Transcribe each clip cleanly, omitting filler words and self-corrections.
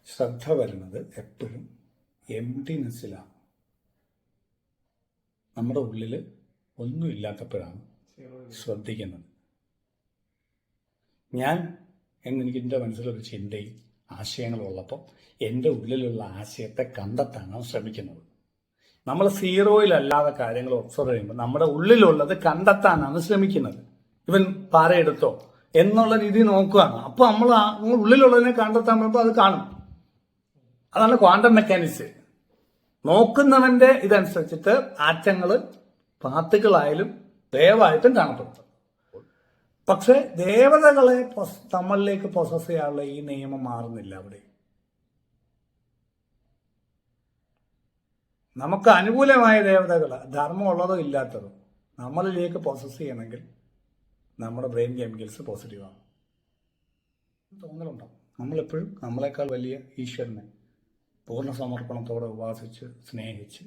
ശ്രദ്ധ വരുന്നത് എപ്പോഴും എംപ്റ്റിനെസ്സിലാണ്. നമ്മുടെ ഉള്ളിൽ ഒന്നുമില്ലാത്തപ്പോഴാണ് ശ്രദ്ധിക്കുന്നത്. ഞാൻ എന്നെനിക്ക് എൻ്റെ മനസ്സിലൊരു ചിന്തയും ആശയങ്ങളും ഉള്ളപ്പോൾ എൻ്റെ ഉള്ളിലുള്ള ആശയത്തെ കണ്ടെത്താനാണ് ശ്രമിക്കുന്നത്. നമ്മൾ സീറോയിലല്ലാതെ കാര്യങ്ങൾ ഒബ്സർവ് ചെയ്യുമ്പോൾ നമ്മുടെ ഉള്ളിലുള്ളത് കണ്ടെത്താനാണ് ശ്രമിക്കുന്നത്. ഇവൻ പാറയെടുത്തോ എന്നുള്ള രീതി നോക്കുകയാണ്. അപ്പോൾ നമ്മൾ ഉള്ളിലുള്ളതിനെ കണ്ടെത്താൻ വരുമ്പോൾ അത് കാണും. അതാണ് ക്വാണ്ടം മെക്കാനിക്സ്. നോക്കുന്നവന്റെ ഇതനുസരിച്ചിട്ട് ആറ്റങ്ങള് പാർട്ടിക്കിളായാലും ദയവായിട്ടും കാണപ്പെടും. പക്ഷെ ദേവതകളെ നമ്മളിലേക്ക് പൊസസ് ചെയ്യാനുള്ള ഈ നിയമം മാറുന്നില്ല. അവിടെ നമുക്ക് അനുകൂലമായ ദേവതകള് ധർമ്മമുള്ളതോ ഇല്ലാത്തതോ നമ്മളിലേക്ക് പൊസസ് ചെയ്യണമെങ്കിൽ നമ്മുടെ ബ്രെയിൻ കെമിക്കൽസ് പോസിറ്റീവാണ്. തോന്നലുണ്ടാവും. നമ്മളെപ്പോഴും നമ്മളെക്കാൾ വലിയ ഈശ്വരനെ പൂർണ്ണ സമർപ്പണത്തോടെ ഉപാസിച്ച് സ്നേഹിച്ച്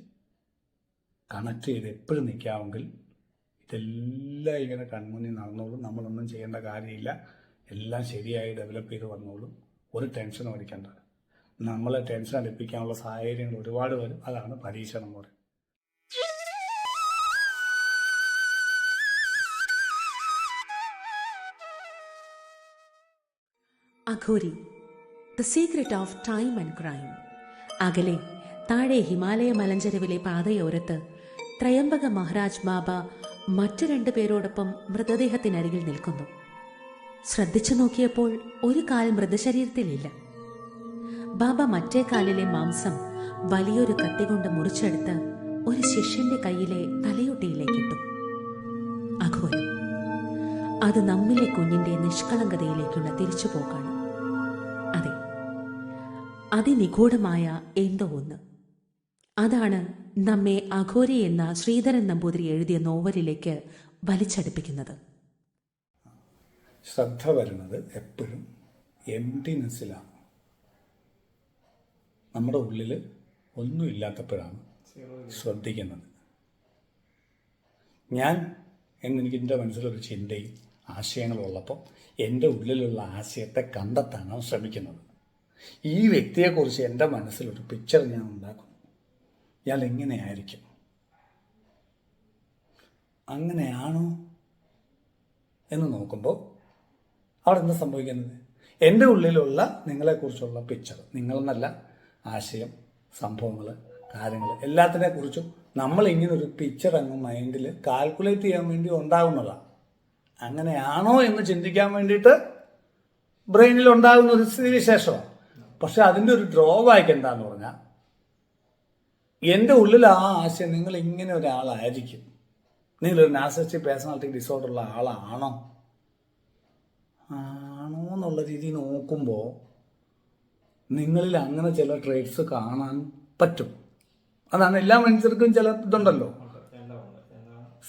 കണക്ട് ചെയ്ത് എപ്പോഴും നിൽക്കാമെങ്കിൽ ഇതെല്ലാം ഇങ്ങനെ കൺമുന്നിൽ നടന്നോളും. നമ്മളൊന്നും ചെയ്യേണ്ട കാര്യമില്ല. എല്ലാം ശരിയായി ഡെവലപ്പ് ചെയ്ത് വന്നോളും. ഒരു ടെൻഷനും അടിക്കേണ്ട. നമ്മളെ ടെൻഷൻ അടിപ്പിക്കാനുള്ള സാഹചര്യങ്ങൾ ഒരുപാട് വരും. അതാണ് പരീക്ഷണം പോലെ. Aghori, the secret of time and crime. അകലെ താഴെ ഹിമാലയ മലഞ്ചെരുവിലെ പാതയോരത്ത് ത്രയംബക മഹാരാജ് ബാബ മറ്റു 2 പേരോടൊപ്പം മൃതദേഹത്തിനരികിൽ നിൽക്കുന്നു. ശ്രദ്ധിച്ചു നോക്കിയപ്പോൾ ഒരു കാൽ മൃതശരീരത്തിലില്ല. ബാബ മറ്റേ കാലിലെ മാംസം വലിയൊരു കത്തി കൊണ്ട് മുറിച്ചെടുത്ത് ഒരു ശിഷ്യന്റെ കയ്യിലെ തലയൊട്ടിയിലേക്കിട്ടു. അഘോരം, അത് നമ്മിലെ കുഞ്ഞിന്റെ നിഷ്കളങ്കതയിലേക്കുള്ള തിരിച്ചുപോക്കാണ്. അതെ, അതിനിഗൂഢമായ എന്തോ ഒന്ന്. അതാണ് നമ്മെ അഘോരി എന്ന ശ്രീധരൻ നമ്പൂതിരി എഴുതിയ നോവലിലേക്ക് വലിച്ചടുപ്പിക്കുന്നത്. ശ്രദ്ധ വരുന്നത് എപ്പോഴും എംപ്റ്റിനെസ്സിലാണ്. നമ്മുടെ ഉള്ളിൽ ഒന്നുമില്ലാത്തപ്പോഴാണ് ശ്രദ്ധിക്കുന്നത്. ഞാൻ എന്നെനിക്ക് എൻ്റെ മനസ്സിലൊരു ചിന്തയും ആശയങ്ങളും ഉള്ളപ്പോൾ എൻ്റെ ഉള്ളിലുള്ള ആശയത്തെ കണ്ടെത്താനാണ് ശ്രമിക്കുന്നത്. ഈ വ്യക്തിയെക്കുറിച്ച് എൻ്റെ മനസ്സിലൊരു പിക്ചർ ഞാൻ ഉണ്ടാക്കുന്നു. ഇയാൾ എങ്ങനെയായിരിക്കും? അങ്ങനെയാണോ എന്ന് നോക്കുമ്പോൾ അവിടെ എന്താ സംഭവിക്കുന്നത്? എൻ്റെ ഉള്ളിലുള്ള നിങ്ങളെക്കുറിച്ചുള്ള പിക്ചർ, നിങ്ങളെന്നല്ല, ആശയം, സംഭവങ്ങൾ, കാര്യങ്ങൾ എല്ലാത്തിനെക്കുറിച്ചും നമ്മളിങ്ങനൊരു പിക്ചർ അങ്ങ് മൈൻഡിൽ കാൽക്കുലേറ്റ് ചെയ്യാൻ വേണ്ടി ഉണ്ടാകുന്നതാണ്. അങ്ങനെയാണോ എന്ന് ചിന്തിക്കാൻ വേണ്ടിയിട്ട് ബ്രെയിനിൽ ഉണ്ടാകുന്ന ഒരു സ്ഥിതിവിശേഷമാണ്. പക്ഷെ അതിൻ്റെ ഒരു ഡ്രോബാക്ക് എന്താന്ന് പറഞ്ഞാൽ, എൻ്റെ ഉള്ളിൽ ആ ആശയം നിങ്ങൾ ഇങ്ങനെ ഒരാളായിരിക്കും, നിങ്ങളൊരു നാർസിസിസ്റ്റിക് പേഴ്സണാലിറ്റി ഡിസോർഡർ ഉള്ള ആളാണോ എന്നുള്ള രീതി നോക്കുമ്പോൾ നിങ്ങളിൽ അങ്ങനെ ചില ട്രേറ്റ്സ് കാണാൻ പറ്റും. അതാണ് എല്ലാ മനുഷ്യർക്കും ചില ഇതുണ്ടല്ലോ.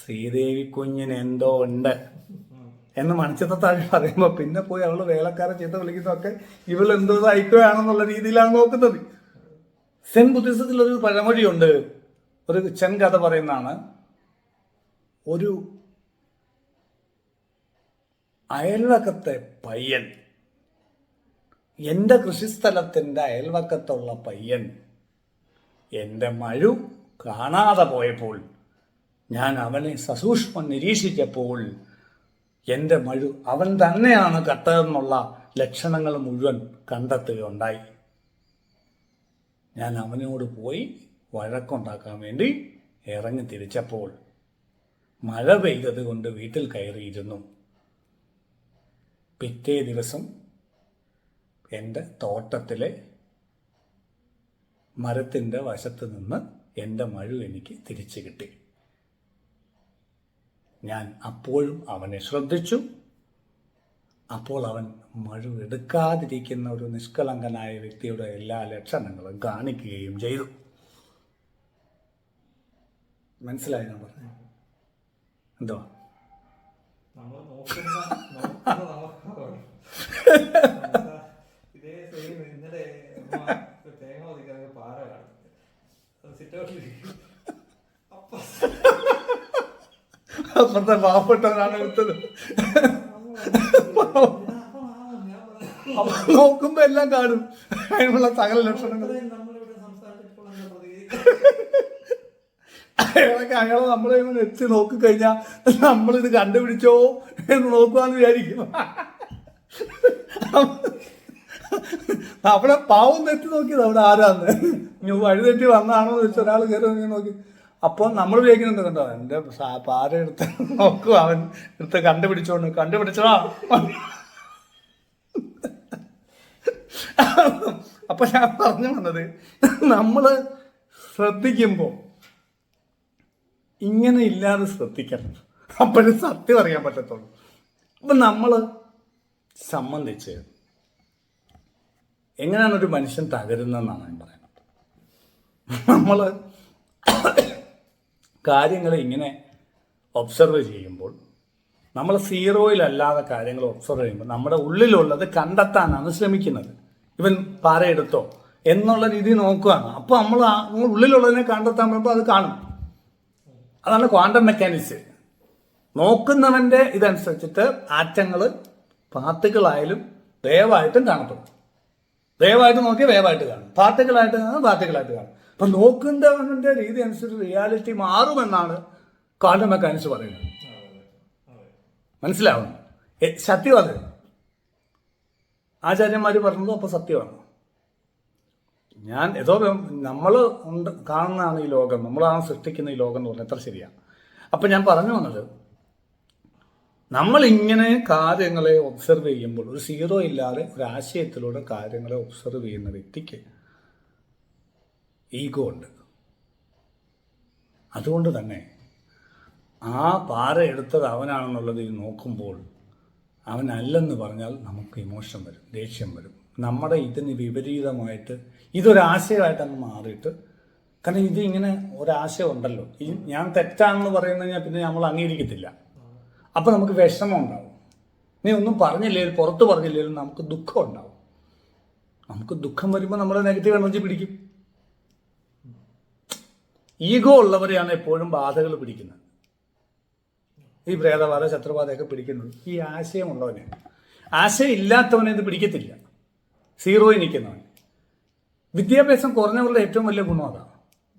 ശ്രീദേവി കുഞ്ഞിന് എന്തോ ഉണ്ട് എന്ന് മണിച്ചിത്രത്താഴ് പറയുമ്പോൾ പിന്നെ പോയി അവള് വേലക്കാരെ ചീത്ത വിളിക്കുന്നതൊക്കെ ഇവൾ എന്തോ അയക്കുകയാണെന്നുള്ള രീതിയിലാണ് നോക്കുന്നത്. സെൻ ബുദ്ധിസത്തിലൊരു പഴമൊഴിയുണ്ട്, ഒരു ചെൻ കഥ പറയുന്നതാണ്. ഒരു അയൽവക്കത്തെ പയ്യൻ, എൻ്റെ കൃഷിസ്ഥലത്തിൻ്റെ അയൽവക്കത്തുള്ള പയ്യൻ എൻ്റെ മഴു കാണാതെ പോയപ്പോൾ ഞാൻ അവനെ സസൂക്ഷ്മം നിരീക്ഷിച്ചപ്പോൾ എൻ്റെ മഴു അവൻ തന്നെയാണ് കട്ടതെന്നുള്ള ലക്ഷണങ്ങൾ മുഴുവൻ കണ്ടെത്തുകയുണ്ടായി. ഞാൻ അവനോട് പോയി വഴക്കുണ്ടാക്കാൻ വേണ്ടി ഇറങ്ങി തിരിച്ചപ്പോൾ മഴ പെയ്തത് കൊണ്ട് വീട്ടിൽ കയറിയിരുന്നു. പിറ്റേ ദിവസം എൻ്റെ തോട്ടത്തിലെ മരത്തിൻ്റെ വശത്ത് നിന്ന് എൻ്റെ മഴു എനിക്ക് തിരിച്ചു കിട്ടി. ഞാൻ അപ്പോഴും അവനെ ശ്രദ്ധിച്ചു. അപ്പോൾ അവൻ മഴു എടുക്കാതിരിക്കുന്ന ഒരു നിഷ്കളങ്കനായ വ്യക്തിയുടെ എല്ലാ ലക്ഷണങ്ങളും കാണിക്കുകയും ചെയ്തു. മനസ്സിലായി ഞാൻ പറഞ്ഞു എന്തോ? അപ്പുറത്തെ പാവപ്പെട്ടവനാണ് എടുത്തത്. നോക്കുമ്പോ എല്ലാം കാണും. അതിനുള്ള സകല ലക്ഷണങ്ങൾ നമ്മളിവിടെ സംസ്ഥാനത്ത് ഇപ്പോൾ എന്താ പ്രതികരിക്കുന്നത്? അയാളെ നമ്മളെ ഇങ്ങനെ എത്തി നോക്കിക്കഴിഞ്ഞാൽ നമ്മളിത് കണ്ടുപിടിച്ചോ എന്ന് നോക്കുവാന്ന് വിചാരിക്കും. അവിടെ പാവം തെറ്റി നോക്കിയത് അവിടെ ആരാന്ന് വഴിതെറ്റി വന്നാണോ എന്ന് വെച്ചാൽ ഒരാൾ കയറി നോക്കി. അപ്പോൾ നമ്മൾ വിചാരിക്കുന്നുണ്ട്, കണ്ടോ എൻ്റെ പാര എടുത്ത് നോക്കും, അവൻ എടുത്ത് കണ്ടുപിടിച്ചോടാ. അപ്പൊ ഞാൻ പറഞ്ഞു വന്നത്, നമ്മൾ ശ്രദ്ധിക്കുമ്പോൾ ഇങ്ങനെ ഇല്ലാതെ ശ്രദ്ധിക്കണം, അപ്പോഴും സത്യം അറിയാൻ പറ്റത്തുള്ളൂ. അപ്പം നമ്മൾ സംബന്ധിച്ച് എങ്ങനെയാണ് ഒരു മനുഷ്യൻ തകരുന്നതെന്നാണ് ഞാൻ പറയുന്നത്. നമ്മൾ കാര്യങ്ങളെ ഇങ്ങനെ ഒബ്സർവ് ചെയ്യുമ്പോൾ, നമ്മൾ സീറോയിലല്ലാതെ കാര്യങ്ങൾ ഒബ്സർവ് ചെയ്യുമ്പോൾ നമ്മുടെ ഉള്ളിലുള്ളത് കണ്ടെത്താനാണ് ശ്രമിക്കുന്നത്. ഇവൻ പാറയെടുത്തോ എന്നുള്ള രീതി നോക്കുകയാണ്. അപ്പോൾ നമ്മൾ ഉള്ളിലുള്ളതിനെ കണ്ടെത്താൻ വരുമ്പോൾ അത് കാണും. അതാണ് ക്വാണ്ടം മെക്കാനിക്സ്. നോക്കുന്നവന്റെ ഇതനുസരിച്ചിട്ട് ആറ്റങ്ങൾ പാർട്ടിക്കിളായാലും വേവായിട്ടും കാണപ്പെടും. വേവായിട്ട് നോക്കിയാൽ വേവായിട്ട് കാണും, പാർട്ടിക്കിളായിട്ട് കാണും. അപ്പൊ നോക്കുന്നവന്റെ രീതി അനുസരിച്ച് റിയാലിറ്റി മാറുമെന്നാണ് ക്വാണ്ടം മെക്കാനിക്സ് പറയുന്നത്. മനസ്സിലാവണം, സത്യം അത്. ആചാര്യന്മാർ പറഞ്ഞതും അപ്പൊ സത്യമാണ്. ഞാൻ നമ്മൾ കാണുന്നതാണ് ഈ ലോകം, നമ്മളാണ് സൃഷ്ടിക്കുന്ന ഈ ലോകം എന്ന് പറഞ്ഞാൽ എത്ര ശരിയാണ്. അപ്പം ഞാൻ പറഞ്ഞു വന്നത്, നമ്മളിങ്ങനെ കാര്യങ്ങളെ ഒബ്സർവ് ചെയ്യുമ്പോൾ, ഒരു സീറോ ഇല്ലാതെ ഒരു ആശയത്തിലൂടെ കാര്യങ്ങളെ ഒബ്സർവ് ചെയ്യുന്ന വ്യക്തിക്ക് ഈഗോ ഉണ്ട്. അതുകൊണ്ട് തന്നെ ആ പാറ എടുത്തത് അവനാണെന്നുള്ളത് നോക്കുമ്പോൾ അവനല്ലെന്ന് പറഞ്ഞാൽ നമുക്ക് ഇമോഷൻ വരും, ദേഷ്യം വരും. നമ്മുടെ ഇതിന് വിപരീതമായിട്ട് ഇതൊരാശയമായിട്ട് അങ്ങ് മാറിയിട്ട്, കാരണം ഇത് ഇങ്ങനെ ഒരാശയം ഉണ്ടല്ലോ, ഞാൻ തെറ്റാണെന്ന് പറയുന്നത് കഴിഞ്ഞാൽ പിന്നെ നമ്മൾ അംഗീകരിക്കത്തില്ല. അപ്പം നമുക്ക് വിഷമം ഉണ്ടാവും. നീ ഒന്നും പറഞ്ഞില്ലേലും പുറത്ത് പറഞ്ഞില്ലേലും നമുക്ക് ദുഃഖം ഉണ്ടാവും. നമുക്ക് ദുഃഖം വരുമ്പോൾ നമ്മുടെ നെഗറ്റീവ് എനർജി പിടിക്കും. ഈഗോ ഉള്ളവരെയാണ് എപ്പോഴും ബാധകൾ പിടിക്കുന്നത്. ഈ പ്രേതബാധ, ശത്രുബാധയൊക്കെ പിടിക്കുന്നത് ഈ ആശയമുള്ളവനെ. ആശയം ഇല്ലാത്തവനെ ഇത് പിടിക്കത്തില്ല. സീറോയിൽ നിൽക്കുന്നവൻ. വിദ്യാഭ്യാസം കുറഞ്ഞവരുടെ ഏറ്റവും വലിയ ഗുണം അതാണ്.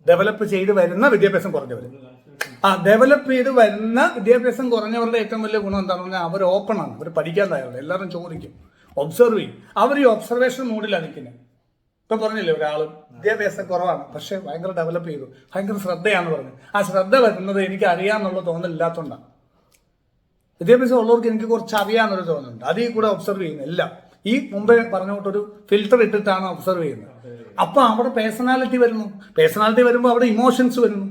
ഡെവലപ്പ് ചെയ്ത് വരുന്ന വിദ്യാഭ്യാസം കുറഞ്ഞവർ, ഡെവലപ്പ് ചെയ്ത് വരുന്ന വിദ്യാഭ്യാസം കുറഞ്ഞവരുടെ ഏറ്റവും വലിയ ഗുണം എന്താണെന്ന് പറഞ്ഞാൽ അവർ ഓപ്പണാണ്, അവർ പഠിക്കാൻ തയ്യാറുണ്ട്, എല്ലാവരും ചോദിക്കും, ഒബ്സർവ് ചെയ്യും. അവർ ഈ ഒബ്സർവേഷൻ മൂഡിലാണ് നിൽക്കുന്നത്. ഇപ്പം പറഞ്ഞില്ലേ, ഒരാൾ വിദ്യാഭ്യാസം കുറവാണ് പക്ഷെ ഭയങ്കര ഡെവലപ്പ് ചെയ്തു, ഭയങ്കര ശ്രദ്ധയാണെന്ന് പറഞ്ഞു. ആ ശ്രദ്ധ വരുന്നത് എനിക്ക് അറിയാമെന്നുള്ള തോന്നലില്ലാത്തതുകൊണ്ടാണ്. വിദ്യാഭ്യാസം ഉള്ളവർക്ക് എനിക്ക് കുറച്ച് അറിയാമെന്നൊരു തോന്നുന്നുണ്ട്. അതിൽ കൂടെ ഒബ്സർവ് ചെയ്യുന്നത് എല്ലാം ഈ മുമ്പേ പറഞ്ഞോട്ടൊരു ഫിൽറ്റർ ഇട്ടിട്ടാണ് ഒബ്സർവ് ചെയ്യുന്നത്. അപ്പൊ അവിടെ പേഴ്സണാലിറ്റി വരുന്നു. പേഴ്സണാലിറ്റി വരുമ്പോൾ അവിടെ ഇമോഷൻസ് വരുന്നു.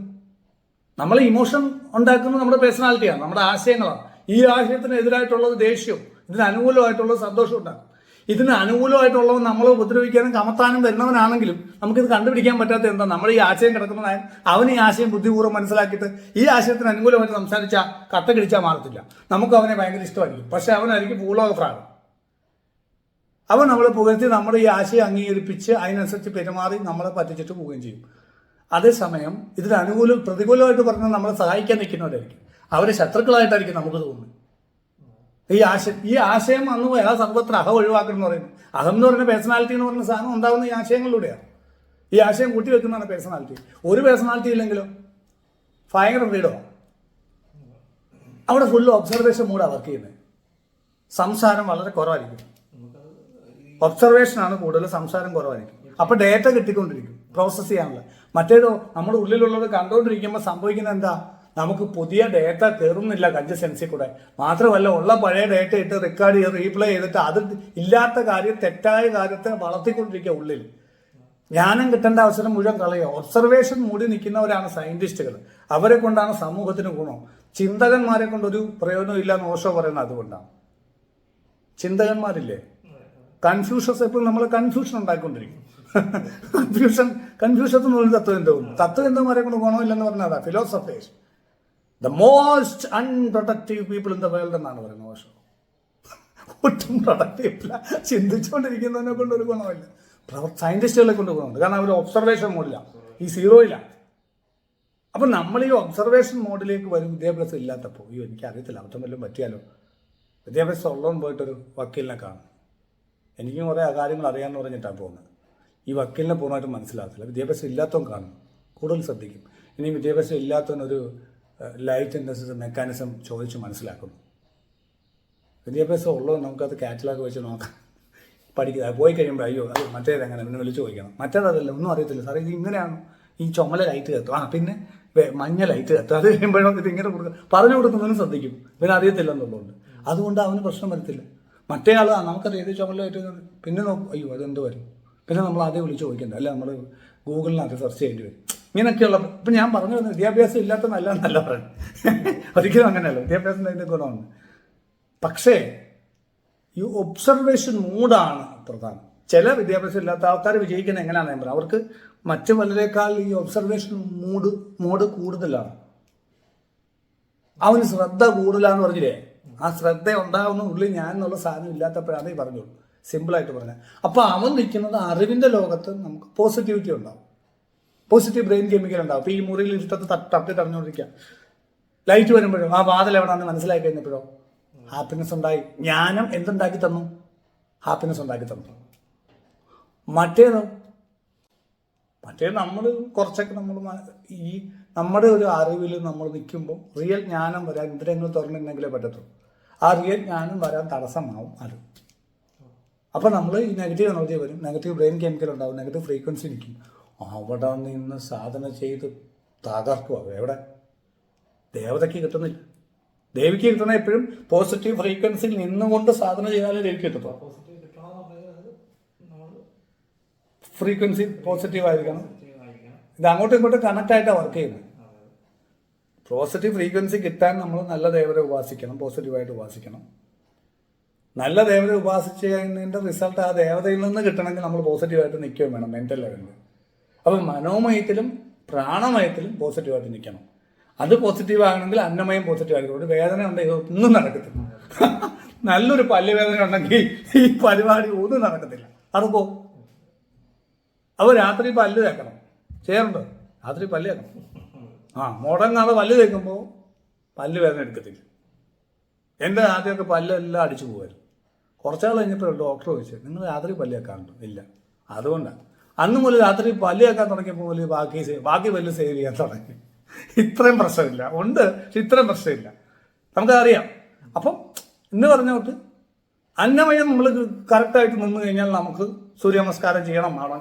നമ്മൾ ഇമോഷൻ ഉണ്ടാക്കുന്നത് നമ്മുടെ പേഴ്സണാലിറ്റിയാണ്, നമ്മുടെ ആശയങ്ങളാണ്. ഈ ആശയത്തിന് എതിരായിട്ടുള്ളത് ദേഷ്യവും, ഇതിന് അനുകൂലമായിട്ടുള്ളത് സന്തോഷവും ഉണ്ടാകും. ഇതിന് അനുകൂലമായിട്ടുള്ളവൻ നമ്മളെ ഉപദ്രവിക്കാനും കമത്താനും വരുന്നവനാണെങ്കിലും നമുക്കിത് കണ്ടുപിടിക്കാൻ പറ്റാത്ത എന്താ, നമ്മൾ ഈ ആശയം കിടക്കുന്നതായ അവൻ ഈ ആശയം ബുദ്ധിപൂർവ്വം മനസ്സിലാക്കിയിട്ട് ഈ ആശയത്തിന് അനുകൂലമായിട്ട് സംസാരിച്ചാൽ കട്ട കിടിച്ചാൽ മാറത്തില്ല. നമുക്ക് അവനെ ഭയങ്കര ഇഷ്ടമായിരിക്കും, പക്ഷെ അവനായിരിക്കും ഭൂലോകഫ്രാണ്. അവൻ നമ്മളെ പുകഴ്ത്തി നമ്മുടെ ഈ ആശയം അംഗീകരിപ്പിച്ച് അതിനനുസരിച്ച് പെരുമാറി നമ്മളെ പറ്റിച്ചിട്ട് പോവുകയും ചെയ്യും. അതേസമയം ഇതിന് പ്രതികൂലമായിട്ട് പറഞ്ഞാൽ നമ്മളെ സഹായിക്കാൻ നിൽക്കുന്നവരായിരിക്കും, അവരെ ശത്രുക്കളായിട്ടായിരിക്കും നമുക്ക് തോന്നുന്നത്. ഈ ആശയം അന്ന് പോയാൽ സർവത്ര അഹം ഒഴിവാക്കണം എന്ന് പറയുന്നത്. അഹം എന്ന് പറയുന്ന പേഴ്സണാലിറ്റി എന്ന് പറയുന്ന സാധനം ഉണ്ടാകുന്ന ഈ ആശയങ്ങളിലൂടെയാണ്. ഈ ആശയം കൂട്ടി വെക്കുന്നതാണ് പേഴ്സണാലിറ്റി. ഒരു പേഴ്സണാലിറ്റി ഇല്ലെങ്കിലോ ഭയങ്കര ഫ്രീഡമാണ്. അവിടെ ഫുള്ള് ഒബ്സർവേഷൻ മൂഡാണ് വർക്ക് ചെയ്യുന്നത്. സംസാരം വളരെ കുറവായിരിക്കും. ഒബ്സർവേഷനാണ് കൂടുതൽ, സംസാരം കുറവായിരിക്കും. അപ്പൊ ഡേറ്റ കിട്ടിക്കൊണ്ടിരിക്കും, പ്രോസസ് ചെയ്യാനുള്ള. മറ്റേതോ നമ്മുടെ ഉള്ളിലുള്ളത് കണ്ടുകൊണ്ടിരിക്കുമ്പോൾ സംഭവിക്കുന്നത് എന്താ, നമുക്ക് പുതിയ ഡേറ്റ കയറുന്നില്ല കൺസിസ്റ്റൻസി കൂടെ. മാത്രമല്ല ഉള്ള പഴയ ഡേറ്റ ഇട്ട് റെക്കോർഡ് ചെയ്ത് റീപ്ലേ ചെയ്തിട്ട് അത് ഇല്ലാത്ത കാര്യം, തെറ്റായ കാര്യത്തെ വളർത്തിക്കൊണ്ടിരിക്കുക ഉള്ളിൽ. ജ്ഞാനം കിട്ടേണ്ട അവസരം മുഴുവൻ കളയുക. ഒബ്സർവേഷൻ മൂടി നിൽക്കുന്നവരാണ് സയന്റിസ്റ്റുകൾ. അവരെ കൊണ്ടാണ് സമൂഹത്തിന് ഗുണം. ചിന്തകന്മാരെ കൊണ്ടൊരു പ്രയോജനം ഇല്ല എന്ന് ഓഷോ പറയുന്നത് അതുകൊണ്ടാണ്. ചിന്തകന്മാരില്ലേ, കൺഫ്യൂഷൻസ് എപ്പോഴും നമ്മളെ കൺഫ്യൂഷൻ ഉണ്ടാക്കിക്കൊണ്ടിരിക്കും. കൺഫ്യൂഷൻ എന്ന് പറയുന്ന തത്വചിന്തകന്മാരെ കൊണ്ട് ഗുണമില്ലെന്ന് പറഞ്ഞാൽ അതാ philosophers, the most unproductive people in the world എന്നാണ് പറയുന്നത് ഓഷോ. ഒട്ടും പ്രൊഡക്റ്റീവ് ഇല്ല, ചിന്തിച്ചുകൊണ്ടിരിക്കുന്നതിനെ കൊണ്ട് ഒരു ഗുണമില്ല. സയന്റിസ്റ്റുകളെ കൊണ്ട് ഗുണമുണ്ട്, കാരണം അവർ ഒബ്സർവേഷൻ മോഡില്ല, ഈ സീറോയിലാണ്. അപ്പം നമ്മൾ ഈ ഒബ്സർവേഷൻ മോഡിലേക്ക് വരും വിദ്യാഭ്യാസം ഇല്ലാത്തപ്പോൾ. അയ്യോ എനിക്കറിയത്തില്ല, അബദ്ധം വല്ലതും പറ്റിയാലോ. വിദ്യാഭ്യാസം ഉള്ളവൻ പോയിട്ടൊരു വക്കീലിനെ കാണും, എനിക്കും കുറേ കാര്യങ്ങൾ അറിയാമെന്ന് പറഞ്ഞിട്ടാണ് പോകുന്നത്. ഈ വക്കീലിനെ പൂർണ്ണമായിട്ടും മനസ്സിലാകത്തില്ല. വിദ്യാഭ്യാസം ഇല്ലാത്തവൻ കാണും, കൂടുതൽ ശ്രദ്ധിക്കും. ഇനി വിദ്യാഭ്യാസം ഇല്ലാത്തവനൊരു ലൈറ്റ് ഇൻഡസ്ട്രി മെക്കാനിസം ചോദിച്ച് മനസ്സിലാക്കുന്നു. വിദ്യാഭ്യാസം ഉള്ളത് നമുക്കത് കാറ്റലോഗ് വെച്ച് നോക്കാം, പഠിക്കുക. പോയി കഴിയുമ്പോൾ അയ്യോ അത് മറ്റേതെങ്ങനെ പിന്നെ വിളിച്ച് ചോദിക്കണം. മറ്റേതല്ല, ഒന്നും അറിയത്തില്ല സാറേ, ഇത് ഇങ്ങനെയാണ്, ഈ ചുമല ലൈറ്റ് കത്തും, പിന്നെ മഞ്ഞ ലൈറ്റ് കത്തും, അത് കഴിയുമ്പോഴും ഇത് ഇങ്ങനെ കൊടുക്കുക. പറഞ്ഞു കൊടുക്കുന്നതിനും ശ്രദ്ധിക്കും, പിന്നെ അറിയത്തില്ല എന്നുള്ളതുകൊണ്ട്. അതുകൊണ്ട് അവന് പ്രശ്നം വരത്തില്ല. മറ്റേ ആൾ നമുക്കറിയാം ഇത് ചുമല ലൈറ്റ്, പിന്നെ നോക്കും അയ്യോ അതെന്ത് വരും, പിന്നെ നമ്മൾ ആദ്യം വിളിച്ച് ചോദിക്കണ്ട, അല്ല നമ്മൾ ഗൂഗിളിനകത്ത് സെർച്ച് ചെയ്യേണ്ടി വരും. ഇങ്ങനെയൊക്കെയുള്ള ഇപ്പം ഞാൻ പറഞ്ഞു വരുന്നത് വിദ്യാഭ്യാസം ഇല്ലാത്ത നല്ലതെന്നല്ല പറയുന്നത്, ഒരിക്കലും അങ്ങനെയല്ല. വിദ്യാഭ്യാസത്തിൻ്റെ അതിൻ്റെ ഗുണമാണ്. പക്ഷേ ഈ ഒബ്സർവേഷൻ മൂഡാണ് പ്രധാനം. ചില വിദ്യാഭ്യാസം ഇല്ലാത്ത ആൾക്കാർ വിജയിക്കുന്നത് എങ്ങനെയാണെന്ന് ഞാൻ പറയാം. അവർക്ക് മറ്റു പലരേക്കാൾ ഈ ഒബ്സർവേഷൻ മോഡ് കൂടുതലാണ്. അവന് ശ്രദ്ധ കൂടുതലാന്ന് പറഞ്ഞില്ലേ, ആ ശ്രദ്ധ ഉണ്ടാകുന്ന ഉള്ളിൽ ഞാൻ എന്നുള്ള സാധനം ഇല്ലാത്തപ്പോഴാണ് ഈ പറഞ്ഞോളൂ, സിമ്പിളായിട്ട് പറഞ്ഞാൽ. അപ്പോൾ അവൻ നിൽക്കുന്നത് അറിവിൻ്റെ ലോകത്ത് നമുക്ക് പോസിറ്റിവിറ്റി ഉണ്ടാവും, പോസിറ്റീവ് ബ്രെയിൻ കെമിക്കൽ ഉണ്ടാവും. അപ്പോൾ ഈ മുറിയിൽ ഇഷ്ടത്ത് തട്ടി തടഞ്ഞുകൊണ്ടിരിക്കുക, ലൈറ്റ് വരുമ്പോഴോ ആ വാതിൽ എവിടെയാണെന്ന് മനസ്സിലാക്കി കഴിഞ്ഞപ്പോഴോ ഹാപ്പിനെസ് ഉണ്ടായി. ജ്ഞാനം എന്തുണ്ടാക്കി തന്നു? ഹാപ്പിനെസ് ഉണ്ടാക്കി തന്നു. മറ്റേത് നമ്മൾ കുറച്ചൊക്കെ ഈ നമ്മുടെ ഒരു അറിവിൽ നമ്മൾ നിൽക്കുമ്പോൾ റിയൽ ജ്ഞാനം വരാൻ ഇന്ദ്രിയങ്ങൾ തുറന്നിട്ടുണ്ടെങ്കിലേ പറ്റത്തുള്ളൂ. ആ റിയൽ ജ്ഞാനം വരാൻ തടസ്സമാവും അത്. അപ്പോൾ നമ്മൾ ഈ നെഗറ്റീവ് എനർജി വരും, നെഗറ്റീവ് ബ്രെയിൻ കെമിക്കൽ ഉണ്ടാവും, നെഗറ്റീവ് ഫ്രീക്വൻസി നിൽക്കും. അവിടെ നിന്ന് സാധന ചെയ്ത് തകർക്കുക. എവിടെ? ദേവതയ്ക്ക് കിട്ടുന്നില്ല. ദേവിക്ക് കിട്ടുന്ന എപ്പോഴും പോസിറ്റീവ് ഫ്രീക്വൻസിയിൽ നിന്നുകൊണ്ട് സാധന ചെയ്താലേ ദേവിക്ക് കിട്ടത്തുള്ളൂ. ഫ്രീക്വൻസി പോസിറ്റീവ് ആയിരിക്കണം. ഇത് അങ്ങോട്ടും ഇങ്ങോട്ടും കണക്ട് ആയിട്ടാണ് വർക്ക് ചെയ്യുന്നത്. പോസിറ്റീവ് ഫ്രീക്വൻസി കിട്ടാൻ നമ്മൾ നല്ല ദേവരെ ഉപാസിക്കണം, പോസിറ്റീവായിട്ട് ഉപാസിക്കണം. നല്ല ദേവരെ ഉപാസിച്ച് കഴിഞ്ഞതിൻ്റെ റിസൾട്ട് ആ ദേവതയിൽ നിന്ന് കിട്ടണമെങ്കിൽ നമ്മൾ പോസിറ്റീവായിട്ട് നിൽക്കുകയും വേണം മെൻ്റൽ ലെവലിൽ. അപ്പം മനോമയത്തിലും പ്രാണമയത്തിലും പോസിറ്റീവായിട്ട് നിൽക്കണം. അത് പോസിറ്റീവ് ആകണമെങ്കിൽ അന്നമയം പോസിറ്റീവ് ആയിരിക്കും. ഒരു വേദന ഉണ്ടെങ്കിൽ ഒന്നും നടക്കത്തില്ല. നല്ലൊരു പല്ലുവേദന ഉണ്ടെങ്കിൽ ഈ പരിപാടി ഒന്നും നടക്കത്തില്ല, അത് പോകും. അപ്പോൾ രാത്രി പല്ല് തേക്കണം, ചെയ്യാറുണ്ടോ? രാത്രി പല്ല് തേക്കണം. മുടങ്ങാതെ പല്ല് തേക്കുമ്പോൾ പല്ല് വേദന എടുക്കത്തില്ല. എൻ്റെ ആദ്യമൊക്കെ പല്ലെല്ലാം അടിച്ചു പോകുമായിരുന്നു. കുറച്ചാൾ കഴിഞ്ഞപ്പോൾ ഡോക്ടർ ചോദിച്ചു, നിങ്ങൾ രാത്രി പല്ല് തേക്കാറുണ്ടോ? ഇല്ല. അതുകൊണ്ടാണ് അന്ന് മുതൽ രാത്രി പല്ല് തേക്കാൻ തുടങ്ങിയപ്പോൾ മുതൽ ബാക്കി പല്ല് സേവ് ചെയ്യാൻ തുടങ്ങി. ഇത്രയും പ്രശ്നമില്ല, ഉണ്ട്, പക്ഷെ ഇത്രയും പ്രശ്നമില്ല, നമുക്കറിയാം. അപ്പം ഇന്ന് പറഞ്ഞോട്ട് അന്നമയം നമ്മൾ കറക്റ്റായിട്ട് നിന്ന് കഴിഞ്ഞാൽ നമുക്ക് സൂര്യനമസ്കാരം ചെയ്യണം,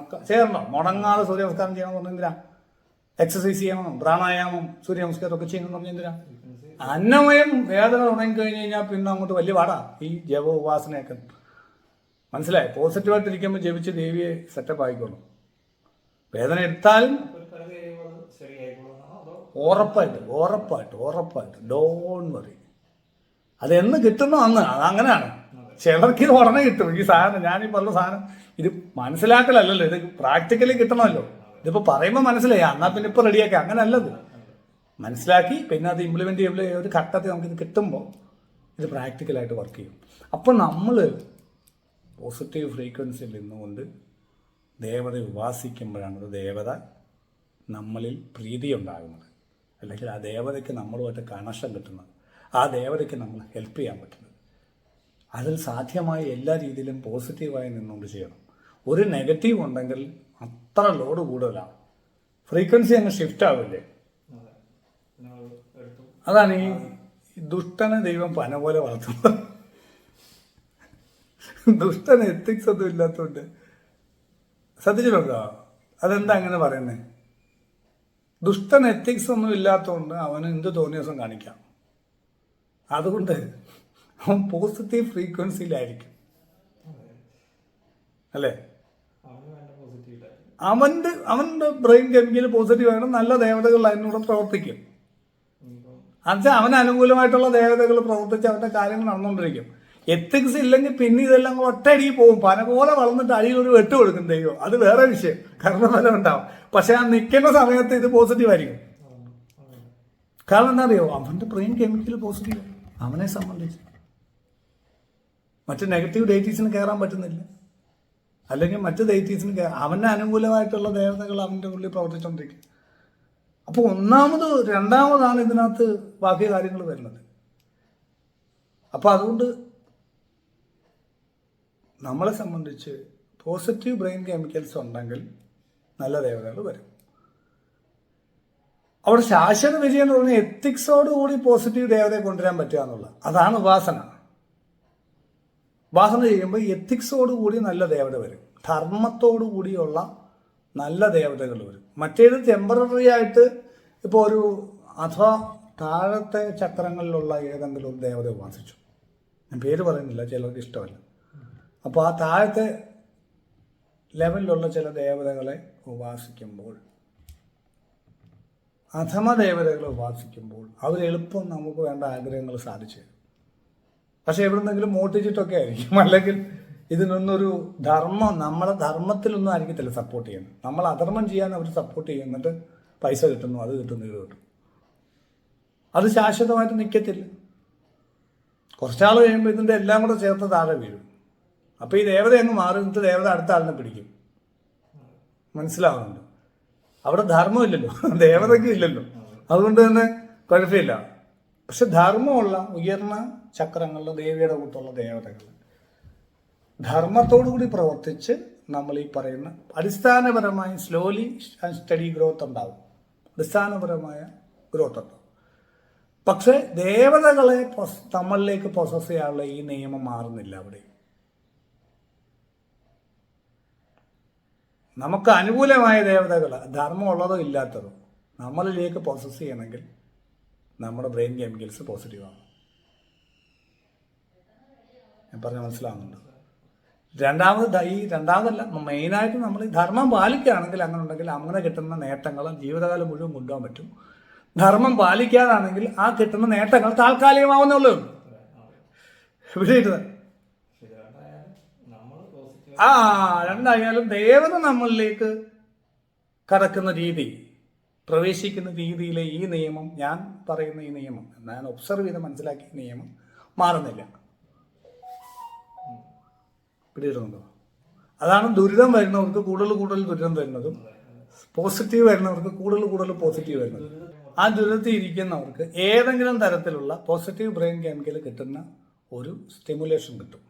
ചെയ്യണോ? മുടങ്ങാതെ സൂര്യനമസ്കാരം ചെയ്യണം എന്ന് പറഞ്ഞാൽ എന്തിനാ? എക്സസൈസ് ചെയ്യണം, പ്രാണായാമം, സൂര്യനമസ്കാരം ഒക്കെ ചെയ്യണം എന്ന് പറഞ്ഞാൽ എന്തിനാ? അന്നമയം വേദന തുടങ്ങി കഴിഞ്ഞ് കഴിഞ്ഞാൽ പിന്നെ അങ്ങോട്ട് വലിയ പാടാ ഈ ജപ ഉപാസനയൊക്കെ. മനസ്സിലായി? പോസിറ്റീവായിട്ടിരിക്കുമ്പോൾ ജപിച്ച് ദേവിയെ സെറ്റപ്പ് ആയിക്കോളും. വേദന എടുത്താലും ഉറപ്പായിട്ട് ഡോൺ വറി. അത് എന്ന് കിട്ടുന്നോ അന്ന്, അതങ്ങനെയാണ്. ചിലർക്ക് ഇത് ഉടനെ കിട്ടും. ഈ സാധനം ഞാനീ പറഞ്ഞ സാധനം ഇത് മനസ്സിലാക്കലല്ലോ, ഇത് പ്രാക്ടിക്കലി കിട്ടണമല്ലോ. ഇതിപ്പോൾ പറയുമ്പോൾ മനസ്സിലായി, എന്നാൽ പിന്നെ ഇപ്പോൾ റെഡിയാക്കി, അങ്ങനെ അല്ലത്. മനസ്സിലാക്കി പിന്നെ അത് ഇംപ്ലിമെൻറ്റ് ചെയ്യുമ്പോൾ ഒരു ഘട്ടത്തിൽ നമുക്കിത് കിട്ടുമ്പോൾ ഇത് പ്രാക്ടിക്കലായിട്ട് വർക്ക് ചെയ്യും. അപ്പോൾ നമ്മൾ പോസിറ്റീവ് ഫ്രീക്വൻസിയിൽ നിന്നുകൊണ്ട് ദേവതയെ ഉപാസിക്കുമ്പോഴാണ് ദേവത നമ്മളിൽ പ്രീതി ഉണ്ടാകുന്നത്, അല്ലെങ്കിൽ ആ ദേവതയ്ക്ക് നമ്മളുമായിട്ട് കണക്ഷൻ കിട്ടുന്നത്, ആ ദേവതയ്ക്ക് നമ്മൾ ഹെൽപ്പ് ചെയ്യാൻ പറ്റുന്നത്. അതിൽ സാധ്യമായ എല്ലാ രീതിയിലും പോസിറ്റീവായി നിന്നുകൊണ്ട് ചെയ്യണം. ഒരു നെഗറ്റീവ് ഉണ്ടെങ്കിൽ അത്ര ലോഡ് കൂടുതലാണ്, ഫ്രീക്വൻസി അങ്ങ് ഷിഫ്റ്റ് ആവില്ലേ. അതാണ് ഈ ദുഷ്ടനെ ദൈവം പന പോലെ വളർത്തുന്നത്. ദുഷ്ടന് എത്തിക്സ് ഒന്നും ഇല്ലാത്തതുകൊണ്ട്. ശ്രദ്ധിച്ചിട്ടുണ്ടോ? അതെന്താ അങ്ങനെ പറയുന്നത്? ദുഷ്ടൻ എത്തിക്സ് ഒന്നും ഇല്ലാത്തതുകൊണ്ട് അവന് എന്ത് തോന്നിയ ദിവസം കാണിക്കാം. അതുകൊണ്ട് അവൻ പോസിറ്റീവ് ഫ്രീക്വൻസിയിലായിരിക്കും, അല്ലേ? അവൻ്റെ ബ്രെയിൻ കെമിക്കൽ പോസിറ്റീവ് ആയിട്ട് നല്ല ദേവതകൾ അതിനൂടെ പ്രവർത്തിക്കും. എന്നുവെച്ചാൽ അവന് അനുകൂലമായിട്ടുള്ള ദേവതകൾ പ്രവർത്തിച്ച് അവൻ്റെ കാര്യങ്ങൾ നടന്നുകൊണ്ടിരിക്കും. എത്തിക്സ് ഇല്ലെങ്കിൽ പിന്നെ ഇതെല്ലാം ഒറ്റയടിക്ക് പോകും. പന പോലെ വളർന്നിട്ട് അടിയിൽ ഒരു വെട്ട് കൊടുക്കും ദൈവം, അത് വേറെ വിഷയം, കർമ്മഫലം ഉണ്ടാവും. പക്ഷെ ആ നിൽക്കുന്ന സമയത്ത് ഇത് പോസിറ്റീവ് ആയിരിക്കും. കാരണം എന്താ അറിയോ? അവൻ്റെ ബ്രെയിൻ കെമിക്കൽ പോസിറ്റീവ്, അവനെ സംബന്ധിച്ച്. മറ്റ് നെഗറ്റീവ് ഡേറ്റീസിന് കയറാൻ പറ്റുന്നില്ല, അല്ലെങ്കിൽ മറ്റ് ഡേറ്റീസിന് അവന് അനുകൂലമായിട്ടുള്ള ദേവതകൾ അവൻ്റെ ഉള്ളിൽ പ്രവർത്തിച്ചുകൊണ്ടിരിക്കും. അപ്പോൾ രണ്ടാമതാണ് ഇതിനകത്ത് ബാക്കി കാര്യങ്ങൾ വരുന്നത്. അപ്പോൾ അതുകൊണ്ട് നമ്മളെ സംബന്ധിച്ച് പോസിറ്റീവ് ബ്രെയിൻ കെമിക്കൽസ് ഉണ്ടെങ്കിൽ നല്ല ദേവതകൾ വരും. അവിടെ ശാശ്വത വിജയം എന്ന് പറഞ്ഞാൽ എത്തിക്സോടുകൂടി പോസിറ്റീവ് ദേവതയെ കൊണ്ടുവരാൻ പറ്റുക എന്നുള്ളത്. അതാണ് ഉപാസന. ഉപാസന ചെയ്യുമ്പോൾ എത്തിക്സോടുകൂടി നല്ല ദേവത വരും, ധർമ്മത്തോടു കൂടിയുള്ള നല്ല ദേവതകൾ വരും. മറ്റേത് ടെമ്പററി ആയിട്ട് ഇപ്പോൾ ഒരു അഥവാ താഴത്തെ ചക്രങ്ങളിലുള്ള ഏതെങ്കിലും ഒരു ദേവത ഉപാസിച്ചു, ഞാൻ പേര് പറയുന്നില്ല, ചിലർക്ക് ഇഷ്ടമല്ല. അപ്പോൾ ആ താഴത്തെ ലെവലിലുള്ള ചില ദേവതകളെ ഉപാസിക്കുമ്പോൾ, അധമ ദേവതകളെ ഉപാസിക്കുമ്പോൾ അവരെളുപ്പം നമുക്ക് വേണ്ട ആഗ്രഹങ്ങൾ സാധിച്ചു തരും. പക്ഷെ എവിടുന്നെങ്കിലും മോട്ടിച്ചിട്ടൊക്കെ ആയിരിക്കും, അല്ലെങ്കിൽ ഇതിനൊന്നൊരു ധർമ്മം, നമ്മളെ ധർമ്മത്തിലൊന്നും ആയിരിക്കത്തില്ല സപ്പോർട്ട് ചെയ്യുന്നത്. നമ്മൾ അധർമ്മം ചെയ്യാൻ അവർ സപ്പോർട്ട് ചെയ്യുന്നിട്ട് പൈസ കിട്ടുന്നു, അത് കിട്ടുന്നു, ഇത് കിട്ടും. അത് ശാശ്വതമായിട്ട് നിൽക്കത്തില്ല. കുറച്ചാൾ കഴിയുമ്പോൾ ഇതിൻ്റെ എല്ലാം കൂടെ ചേർത്ത് താഴെ വീഴും. അപ്പോൾ ഈ ദേവത അങ്ങ് മാറി നിന്നിട്ട് ദേവത അടുത്ത ആളിനെ പിടിക്കും. മനസ്സിലാവുന്നുണ്ട്? അവിടെ ധർമ്മമില്ലല്ലോ, ദേവതയ്ക്കും ഇല്ലല്ലോ, അതുകൊണ്ട് തന്നെ കുഴപ്പമില്ല. പക്ഷെ ധർമ്മമുള്ള ഉയർന്ന ചക്രങ്ങളിലെ ദേവിയുടെ കൂട്ടുള്ള ദേവതകൾ ധർമ്മത്തോടുകൂടി പ്രവർത്തിച്ച് നമ്മൾ ഈ പറയുന്ന അടിസ്ഥാനപരമായി സ്ലോലി ആൻഡ് സ്റ്റഡി ഗ്രോത്ത് ഉണ്ടാവും. അടിസ്ഥാനപരമായ ഗ്രോത്ത് ഉണ്ടാവും. പക്ഷെ ദേവതകളെ നമ്മളിലേക്ക് പ്രോസസ് ചെയ്യാനുള്ള ഈ നിയമം മാറുന്നില്ല. അവിടെ നമുക്ക് അനുകൂലമായ ദേവതകൾ, ധർമ്മമുള്ളതോ ഇല്ലാത്തതോ, നമ്മളിലേക്ക് പ്രോസസ് ചെയ്യണമെങ്കിൽ നമ്മുടെ ബ്രെയിൻ കെമിക്കൽസ് പോസിറ്റീവ് ആണ്. ഞാൻ പറഞ്ഞ മനസ്സിലാവുന്നുണ്ട്? രണ്ടാമതല്ല, മെയിനായിട്ട് നമ്മൾ ഈ ധർമ്മം പാലിക്കുകയാണെങ്കിൽ, അങ്ങനെ ഉണ്ടെങ്കിൽ അങ്ങനെ കിട്ടുന്ന നേട്ടങ്ങൾ ജീവിതകാലം മുഴുവൻ കൊണ്ടുപോകാൻ പറ്റും. ധർമ്മം പാലിക്കാതാണെങ്കിൽ ആ കിട്ടുന്ന നേട്ടങ്ങൾ താൽക്കാലികമാവുന്നുള്ളൂ. ഇവിടെ രണ്ടായാലും ദേവത നമ്മളിലേക്ക് കടക്കുന്ന രീതി, പ്രവേശിക്കുന്ന രീതിയിലെ ഈ നിയമം, ഞാൻ പറയുന്ന ഈ നിയമം, ഞാൻ ഒബ്സർവ് ചെയ്ത് മനസ്സിലാക്കിയ നിയമം മാറുന്നില്ല. പിടിയിടുന്നുണ്ടോ? അതാണ് ദുരിതം വരുന്നവർക്ക് കൂടുതൽ ദുരിതം വരുന്നതും, പോസിറ്റീവ് വരുന്നവർക്ക് കൂടുതൽ പോസിറ്റീവ് വരുന്നതും. ആ ദുരിതത്തിൽ ഇരിക്കുന്നവർക്ക് ഏതെങ്കിലും തരത്തിലുള്ള പോസിറ്റീവ് ബ്രെയിൻ കെമിക്കൽ കിട്ടുന്ന ഒരു സ്റ്റിമുലേഷൻ കിട്ടും.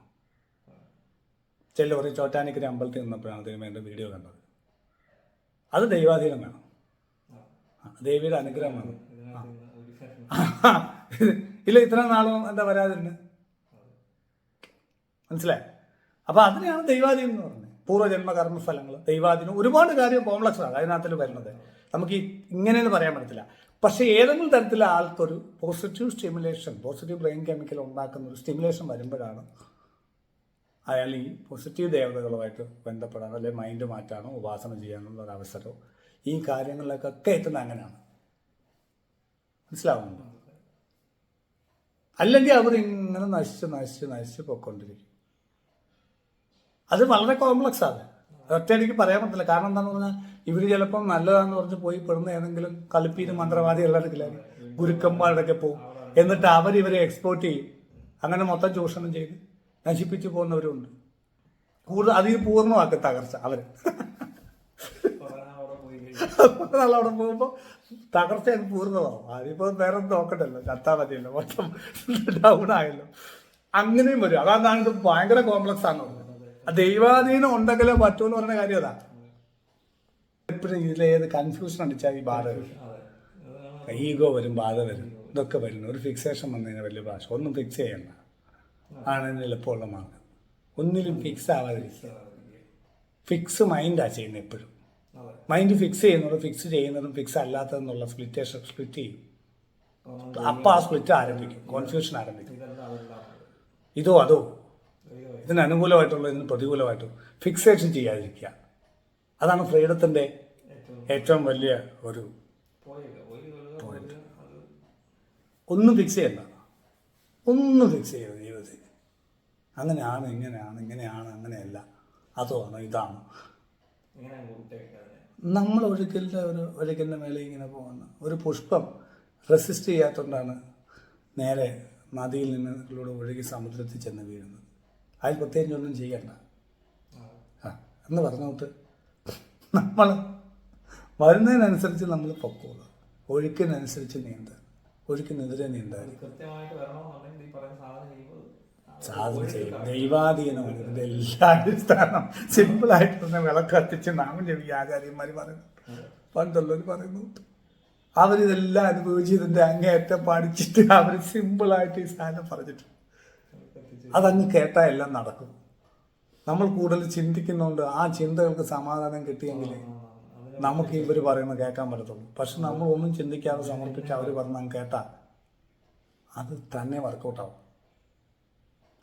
ചില പറയും ചോറ്റാനിക്കര അമ്പലത്തിൽ നിന്നപ്പോഴാണ് തിരുമേൻ്റെ വീഡിയോ കണ്ടത്. അത് ദൈവാധീനം വേണം, ദേവിയുടെ അനുഗ്രഹം വേണം. ഇല്ല, ഇത്ര നാളും എന്താ വരാതിരുന്ന്, മനസ്സിലായി? അപ്പൊ അതിനെയാണ് ദൈവാധീനം എന്ന് പറഞ്ഞത്. പൂർവ്വജന്മ കർമ്മഫലങ്ങൾ, ദൈവാധീനം, ഒരുപാട് കാര്യം കോംപ്ലക്സ് ആണ് അതിനകത്തിൽ വരുന്നത്. നമുക്ക് ഇങ്ങനെയെന്ന് പറയാൻ പറ്റത്തില്ല. പക്ഷെ ഏതെങ്കിലും തരത്തിലെ ആൾക്കൊരു positive stimulation, positive brain chemical ഉണ്ടാക്കുന്ന ഒരു സ്റ്റിമുലേഷൻ വരുമ്പോഴാണ് അയാൾ ഈ പോസിറ്റീവ് ദേവതകളുമായിട്ട് ബന്ധപ്പെടാനോ, അല്ലെങ്കിൽ മൈൻഡ് മാറ്റാനോ, ഉപാസന ചെയ്യാനുള്ള ഒരു അവസരമോ, ഈ കാര്യങ്ങളിലേക്കൊക്കെ എത്തുന്നത് അങ്ങനെയാണ്. മനസ്സിലാവുന്നുണ്ടോ? അല്ലെങ്കിൽ അവർ ഇങ്ങനെ നശിച്ച് പൊയ്ക്കൊണ്ടിരിക്കും. അത് വളരെ കോംപ്ലക്സ് ആണ്, ഒറ്റയടിക്ക് പറയാൻ പറ്റില്ല. കാരണം എന്താണെന്ന് പറഞ്ഞാൽ ഇവർ ചിലപ്പം നല്ലതാണെന്ന് പറഞ്ഞ് പോയി പെടുന്ന ഏതെങ്കിലും കളിപ്പീര് മന്ത്രവാദികളുടെ ഗുരുക്കന്മാരുടെയൊക്കെ പോകും. എന്നിട്ട് അവരിവരെ എക്സ്പോർട്ട് ചെയ്യും. അങ്ങനെ മൊത്തം ചൂഷണം ചെയ്ത് നശിപ്പിച്ചു പോകുന്നവരുണ്ട്. കൂടുതൽ അതിൽ പൂർണ്ണമാക്കി തകർച്ച അവർ അവിടെ പോകുമ്പോൾ തകർച്ച അത് പൂർണ്ണമാവും. അതിപ്പോൾ വേറെ ഒന്നും നോക്കണ്ടല്ലോ, ചത്താ മതിയല്ലോ, മൊത്തം ഡൗൺ ആയല്ലോ. അങ്ങനെയും വരും. അതാണ് ഇത് ഭയങ്കര കോംപ്ലക്സ് ആണെന്ന് പറഞ്ഞത്. ദൈവാധീനം ഉണ്ടെങ്കിലേ പറ്റുമെന്ന് പറഞ്ഞ കാര്യം അതാ. എപ്പോഴും ഇതിലേത് കൺഫ്യൂഷൻ അടിച്ചാൽ ഈ ബാധ വരും, ഈഗോ വരും, ബാധ വരും, ഇതൊക്കെ വരുന്നു. ഒരു ഫിക്സേഷൻ വന്നു കഴിഞ്ഞാൽ വലിയ ഭാഷ. ഒന്നും ഫിക്സ് ചെയ്യണ്ട, ആണ് എളുപ്പമുള്ള മാർഗം. ഒന്നിലും ഫിക്സ് ആവാതിരിക്കുക. ഫിക്സ് മൈൻഡാണ് ചെയ്യുന്നത് എപ്പോഴും. മൈൻഡ് ഫിക്സ് ചെയ്യുന്നതും ഫിക്സ് ചെയ്യുന്നതും ഫിക്സ് അല്ലാത്തതെന്നുള്ള സ്പ്ലിറ്റ് ചെയ്യും. അപ്പം ആ സ്പ്ലിറ്റ് ആരംഭിക്കും, കോൺഫ്യൂഷൻ ആരംഭിക്കും. ഇതോ അതോ, ഇതിന് അനുകൂലമായിട്ടുള്ള ഇതിന് പ്രതികൂലമായിട്ടും ഫിക്സേഷൻ ചെയ്യാതിരിക്കുക. അതാണ് ഫ്രീഡത്തിൻ്റെ ഏറ്റവും വലിയ ഒരു പോയിന്റ്. ഒന്നും ഫിക്സ് ചെയ്യണ്ട, ഒന്നും ഫിക്സ് ചെയ്യരുത് ജീവിതത്തിൽ. അങ്ങനെയാണ്, ഇങ്ങനെയാണ്, അങ്ങനെയല്ല, അതോ ആണോ, ഇതാണോ. നമ്മൾ ഒഴുക്കിൻ്റെ മേലെ ഇങ്ങനെ പോകുന്ന ഒരു പുഷ്പം റെസിസ്റ്റ് ചെയ്യാത്തതുകൊണ്ടാണ് നേരെ നദിയിൽ നിന്നിലൂടെ ഒഴുകി സമുദ്രത്തിൽ ചെന്ന് വീഴുന്നത്. അതിൽ പ്രത്യേകിച്ച് ഒന്നും ചെയ്യണ്ട എന്ന് പറഞ്ഞോട്ട് നമ്മൾ വരുന്നതിനനുസരിച്ച് നമ്മൾ പൊക്കോളുക. ഒഴുക്കിനനുസരിച്ച് നീന്തുക, ഒഴുക്കിനെതിരെ നീന്താൻ. സാധനം ചെയ്യും. ദൈവാധീനമാണ് ഇതിൻ്റെ എല്ലാ അടിസ്ഥാനം. സിമ്പിളായിട്ട് തന്നെ വിളക്കത്തിച്ച് നാമം ജപിക്കുക ആചാര്യന്മാർ പറയുന്നു, പണ്ടുള്ളവർ പറയുന്നു. അവരിതെല്ലാം അനുഭവിച്ച് ഇതിൻ്റെ അങ്ങേയറ്റം പഠിച്ചിട്ട് അവർ സിമ്പിളായിട്ട് ഈ സാധനം പറഞ്ഞിട്ട് അതങ്ങ് കേട്ടാൽ എല്ലാം നടക്കും. നമ്മൾ കൂടുതൽ ചിന്തിക്കുന്നുണ്ട്, ആ ചിന്തകൾക്ക് സമാധാനം കിട്ടിയെങ്കിൽ നമുക്ക് ഇവർ പറയുന്നത് കേൾക്കാൻ പറ്റത്തുള്ളൂ. പക്ഷെ നമ്മൾ ഒന്നും ചിന്തിക്കാതെ സമർപ്പിച്ച് അവർ പറഞ്ഞാൽ കേട്ടാൽ അത് തന്നെ വർക്കൗട്ടാവും.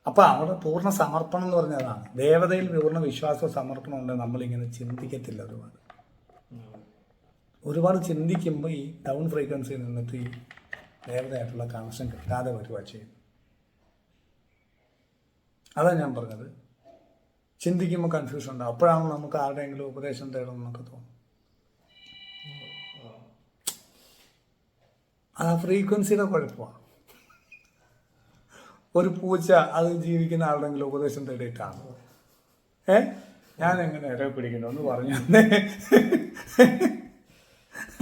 അപ്പം അവിടെ പൂർണ്ണ സമർപ്പണം എന്ന് പറഞ്ഞതാണ്. ദേവതയിൽ പൂർണ്ണ വിശ്വാസവും സമർപ്പണം ഉണ്ടെങ്കിൽ നമ്മളിങ്ങനെ ചിന്തിക്കത്തില്ല. ഒരുപാട് ചിന്തിക്കുമ്പോൾ ഈ ഡൗൺ ഫ്രീക്വൻസിയിൽ നിന്നിട്ട് ഈ ദേവതയായിട്ടുള്ള കണക്ഷൻ കിട്ടാതെ വരുവാ ചെയ്യും. അതാണ് ഞാൻ പറഞ്ഞത്. ചിന്തിക്കുമ്പോൾ കൺഫ്യൂഷൻ ഉണ്ടാവും. അപ്പോഴാണ് നമുക്ക് ആരുടെയെങ്കിലും ഉപദേശം തേടണം എന്നൊക്കെ തോന്നും. അത് ആ ഫ്രീക്വൻസിയുടെ കുഴപ്പമാണ്. ഒരു പൂച്ച അത് ജീവിക്കുന്ന ആരുടെയെങ്കിലും ഉപദേശം തേടിയിട്ടാണ് ഞാൻ എങ്ങനെ ഇര പിടിക്കണമെന്ന് പറഞ്ഞു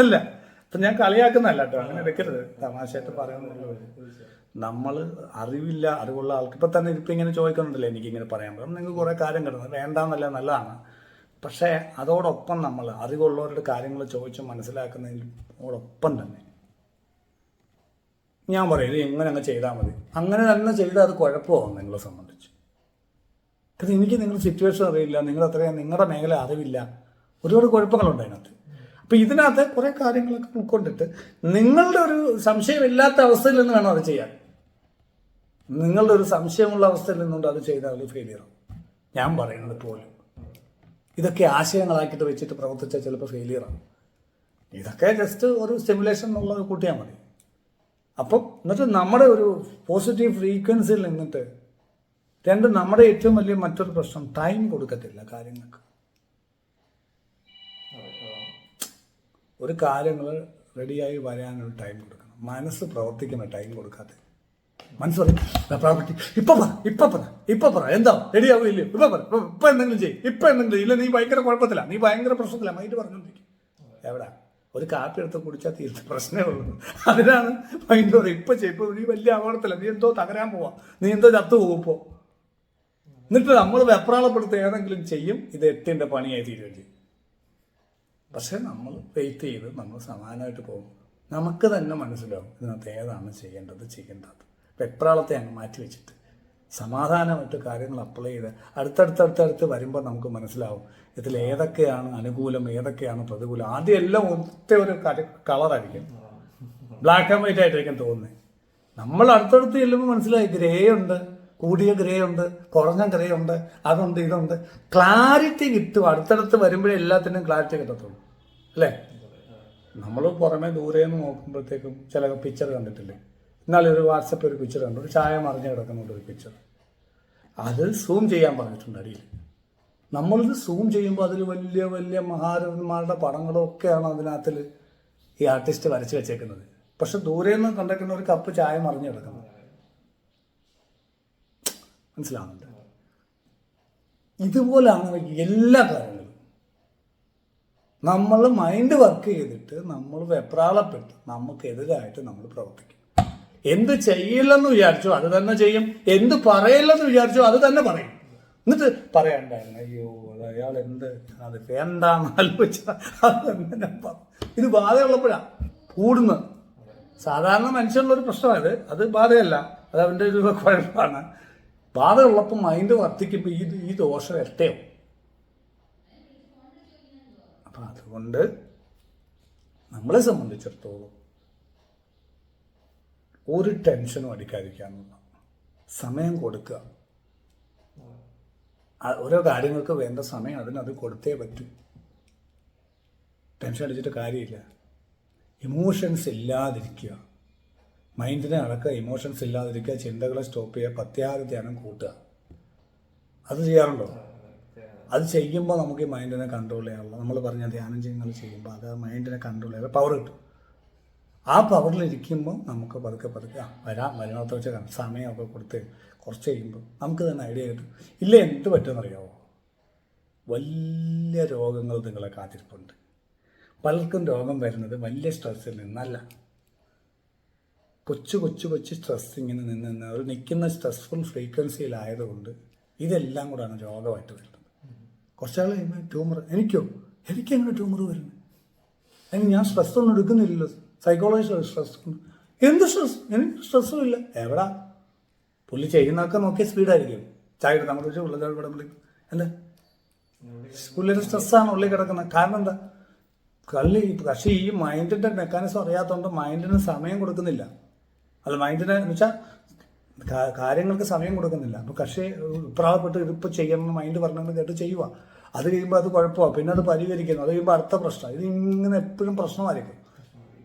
അല്ല. അപ്പം ഞാൻ കളിയാക്കുന്നല്ല കേട്ടോ, അങ്ങനെ എടുക്കരുത്, തമാശയായിട്ട് പറയുന്നുള്ളൂ. നമ്മൾ അറിവുള്ള ആൾക്ക് ഇപ്പം തന്നെ ഇപ്പം ഇങ്ങനെ ചോദിക്കുന്നുണ്ടല്ലോ, എനിക്കിങ്ങനെ പറയാൻ പറ്റും. നിങ്ങൾക്ക് കുറേ കാര്യം കിട്ടുന്നത് വേണ്ടാന്നല്ല, നല്ലതാണ്. പക്ഷേ അതോടൊപ്പം നമ്മൾ അറിവുള്ളവരുടെ കാര്യങ്ങൾ ചോദിച്ച് മനസ്സിലാക്കുന്നതിനോടൊപ്പം തന്നെ ഞാൻ പറയും ഇത് എങ്ങനെ അങ്ങ് ചെയ്താൽ മതി, അങ്ങനെ തന്നെ ചെയ്താൽ അത് കുഴപ്പമാവും നിങ്ങളെ സംബന്ധിച്ച്. കാരണം എനിക്ക് നിങ്ങളുടെ സിറ്റുവേഷൻ അറിയില്ല, നിങ്ങളുടെ മേഖല അറിവില്ല, ഒരുപാട് കുഴപ്പങ്ങളുണ്ട് അതിനകത്ത്. അപ്പം ഇതിനകത്ത് കുറേ കാര്യങ്ങളൊക്കെ ഉൾക്കൊണ്ടിട്ട് നിങ്ങളുടെ ഒരു സംശയമില്ലാത്ത അവസ്ഥയിൽ നിന്ന് വേണം അത് ചെയ്യാൻ. നിങ്ങളുടെ ഒരു സംശയമുള്ള അവസ്ഥയിൽ നിന്നുകൊണ്ട് അത് ചെയ്താൽ അത് ഫെയിലിയർ ആവും. ഞാൻ പറയുന്നത് പോലും ഇതൊക്കെ ആശയങ്ങളാക്കിയിട്ട് വെച്ചിട്ട് പ്രവർത്തിച്ചാൽ ചിലപ്പോൾ ഫെയിലിയർ ആവും. ഇതൊക്കെ ജസ്റ്റ് ഒരു സ്റ്റിമുലേഷൻ എന്നുള്ളത് കൂട്ടിയാൽ മതി. അപ്പം എന്നിട്ട് നമ്മുടെ ഒരു പോസിറ്റീവ് ഫ്രീക്വൻസിയിൽ നിന്നിട്ട് നമ്മുടെ ഏറ്റവും വലിയ മറ്റൊരു പ്രശ്നം ടൈം കൊടുക്കത്തില്ല കാര്യങ്ങൾക്ക്. ഒരു കാര്യങ്ങൾ റെഡിയായി വരാനൊരു ടൈം കൊടുക്കണം. മനസ്സ് പ്രവർത്തിക്കുന്ന ടൈം കൊടുക്കാതെ മനസ്സ് പറയും ഇപ്പൊ പറ എന്താ റെഡിയാവില്ലയോ, ഇപ്പൊ എന്തെങ്കിലും ചെയ്യും, ഇപ്പൊ എന്തെങ്കിലും ഇല്ല, നീ ഭയങ്കര കുഴപ്പത്തില്ല, നീ ഭയങ്കര പ്രശ്നത്തില്ല, മൈൻഡ് പറഞ്ഞോണ്ടിരിക്കും. എവിടെ ഒരു കാപ്പി എടുത്ത് കുടിച്ചാൽ തീർച്ച പ്രശ്നമേ ഉള്ളൂ. അതിനാണ് മൈൻഡ് പറയും ഇപ്പൊ ചെയ്യും, നീ വലിയ അപകടത്തില്ല, നീ എന്തോ തകരാൻ പോവാ, നീ എന്തോ ചത്തു പോകുമ്പോ. എന്നിട്ട് നമ്മൾ വെപ്രാളപ്പെടുത്തി ഏതെങ്കിലും ചെയ്യും, ഇത് 8ന്റെ പണിയായി തീരുകയും ചെയ്യും. പക്ഷെ നമ്മൾ വെയിറ്റ് ചെയ്ത് നമ്മൾ സമാനമായിട്ട് പോകും. നമുക്ക് തന്നെ മനസ്സിലാവും ഇതിനകത്ത് ഏതാണ് ചെയ്യേണ്ടത്. വെപ്രാളത്തെ അങ്ങ് മാറ്റി വെച്ചിട്ട് സമാധാനമായിട്ട് കാര്യങ്ങൾ അപ്ലൈ ചെയ്ത് അടുത്തടുത്ത് വരുമ്പോൾ നമുക്ക് മനസ്സിലാവും ഇതിൽ ഏതൊക്കെയാണ് അനുകൂലം, ഏതൊക്കെയാണ് പ്രതികൂലം. ആദ്യം എല്ലാം ഒറ്റ ഒരു കളറായിരിക്കും, ബ്ലാക്ക് ആൻഡ് വൈറ്റ് ആയിട്ടായിരിക്കും തോന്നുന്നത്. നമ്മൾ അടുത്തടുത്ത് ചെല്ലുമ്പോൾ മനസ്സിലായി ഗ്രേ ഉണ്ട്, കൂടിയ ഗ്രേ ഉണ്ട്, കുറഞ്ഞ ഗ്രേ ഉണ്ട്, അതുണ്ട്, ഇതുണ്ട്. ക്ലാരിറ്റി കിട്ടും. അടുത്തടുത്ത് വരുമ്പോഴേ എല്ലാത്തിനും ക്ലാരിറ്റി കിട്ടത്തുള്ളൂ, അല്ലേ? നമ്മൾ പുറമെ ദൂരെ നിന്ന് നോക്കുമ്പോഴത്തേക്കും ചില പിക്ചർ കണ്ടിട്ടില്ലേ? എന്നാലും ഒരു വാട്സപ്പിൽ ഒരു പിക്ചർ കണ്ടു, ഒരു ചായ മറിഞ്ഞ് കിടക്കുന്നുണ്ട് ഒരു പിക്ചർ. അത് സൂം ചെയ്യാൻ പറഞ്ഞിട്ടുണ്ട് അടിയിൽ. നമ്മളിത് സൂം ചെയ്യുമ്പോൾ അതിൽ വലിയ വലിയ മഹാരഥന്മാരുടെ പടങ്ങളും ഒക്കെയാണ് അതിനകത്തിൽ ഈ ആർട്ടിസ്റ്റ് വരച്ച് വെച്ചേക്കുന്നത്. പക്ഷെ ദൂരെ നിന്ന് കണ്ടിരിക്കുന്ന ഒരു കപ്പ് ചായ മറിഞ്ഞ് കിടക്കുന്നത് മനസ്സിലാവുന്നുണ്ട്. ഇതുപോലാണ് എല്ലാ കാര്യങ്ങളും. നമ്മൾ മൈൻഡ് വർക്ക് ചെയ്തിട്ട് നമ്മൾ വെപ്രാളപ്പെട്ട് നമുക്കെതിരായിട്ട് നമ്മൾ പ്രവർത്തിക്കും. എന്ത് ചെയ്യില്ലെന്ന് വിചാരിച്ചോ അത് തന്നെ ചെയ്യും, എന്ത് പറയില്ലെന്ന് വിചാരിച്ചോ അത് തന്നെ പറയും. എന്നിട്ട് പറയണ്ടായിരുന്നു അയ്യോ അയാൾ എന്ത് അത് വേണ്ടാന്ന് ആലോചിച്ച അത് തന്നെ ഞാൻ പറഞ്ഞു. ഇത് ബാധയുള്ളപ്പോഴാണ് കൂടുന്നത്. സാധാരണ മനുഷ്യനുള്ളൊരു പ്രശ്നമായത്, അത് ബാധയല്ല, അത് അവൻ്റെ ഒരു കുഴപ്പമാണ്. ബാധയുള്ളപ്പോൾ മൈൻഡ് വർദ്ധിക്കുമ്പോൾ ഈ ദോഷം ഇരട്ടയാവും. അപ്പം അതുകൊണ്ട് നമ്മളെ സംബന്ധിച്ചിടത്തോളം ഒരു ടെൻഷനും അടിക്കാതിരിക്കാനുള്ള സമയം കൊടുക്കുക. ഓരോ കാര്യങ്ങൾക്ക് വേണ്ട സമയം അതിനത് കൊടുത്തേ പറ്റൂ. ടെൻഷൻ അടിച്ചിട്ട് കാര്യമില്ല. ഇമോഷൻസ് ഇല്ലാതിരിക്കുക, മൈൻഡിനെ അടക്കുക, ഇമോഷൻസ് ഇല്ലാതിരിക്കുക, ചിന്തകളെ സ്റ്റോപ്പ് ചെയ്യുക, പ്രത്യാഹാര ധ്യാനം കൂട്ടുക. അത് ചെയ്യാറുണ്ടോ? അത് ചെയ്യുമ്പോൾ നമുക്ക് ഈ മൈൻഡിനെ കൺട്രോൾ ചെയ്യാനുള്ള, നമ്മൾ പറഞ്ഞ ധ്യാനം ചെയ്യുമ്പോൾ അത് മൈൻഡിനെ കൺട്രോൾ ചെയ്യാൻ പവർ കിട്ടും. ആ പവറിലിരിക്കുമ്പോൾ നമുക്ക് പതുക്കെ വരുന്നത്തെ വെച്ച് സമയമൊക്കെ കൊടുത്ത് കുറച്ച് കഴിയുമ്പോൾ നമുക്ക് തന്നെ ഐഡിയ കിട്ടും. ഇല്ല എന്ത് പറ്റുമെന്നറിയാമോ? വലിയ രോഗങ്ങൾ നിങ്ങളെ കാത്തിരിപ്പുണ്ട്. പലർക്കും രോഗം വരുന്നത് വലിയ സ്ട്രെസ്സിൽ നിന്നല്ല, കൊച്ചു കൊച്ചു കൊച്ചു സ്ട്രെസ് ഇങ്ങനെ നിന്ന് ഒരു നിൽക്കുന്ന സ്ട്രെസ്ഫുൾ ഫ്രീക്വൻസിയിലായതുകൊണ്ട് ഇതെല്ലാം കൂടാണ് രോഗമായിട്ട് വരുന്നത്. കുറച്ചാൾ കഴിയുമ്പോൾ ട്യൂമർ. എനിക്കെങ്ങനെ ട്യൂമർ വരുന്നത്? അതിന് ഞാൻ സ്ട്രെസ് ഒന്നും എടുക്കുന്നില്ലല്ലോ. Psychologist stress. എന്ത് സ്ട്രെസ്? എനിക്ക് സ്ട്രെസ്സും ഇല്ല. എവിടാ പുള്ളി ചെയ്യുന്നതൊക്കെ നോക്കിയ സ്പീഡായിരിക്കും. ചായ എടുത്ത് നമ്മൾ ഉള്ളത് ഇവിടെ വിളിക്കും. എന്താ പുള്ളിയുടെ സ്ട്രെസ്സാണ് ഉള്ളിൽ കിടക്കുന്നത്. കാരണം എന്താ? പക്ഷേ ഈ മൈൻഡിൻ്റെ മെക്കാനിസം അറിയാത്തതുകൊണ്ട് മൈൻഡിന് സമയം കൊടുക്കുന്നില്ല. അല്ല, മൈൻഡിന് എന്ന് വെച്ചാൽ കാര്യങ്ങൾക്ക് സമയം കൊടുക്കുന്നില്ല. അപ്പോൾ പക്ഷേ ഉത്തരവാദപ്പെട്ട് ഇതിപ്പോൾ ചെയ്യണമെന്ന് മൈൻഡ് പറഞ്ഞെന്ന് കേട്ട് ചെയ്യുക. അത് കഴിയുമ്പോൾ അത് കുഴപ്പമാണ്. പിന്നെ അത് പരിഹരിക്കുന്നു. അത് കഴിയുമ്പോൾ അടുത്ത പ്രശ്നം. ഇത് ഇങ്ങനെ എപ്പോഴും പ്രശ്നമായിരിക്കും.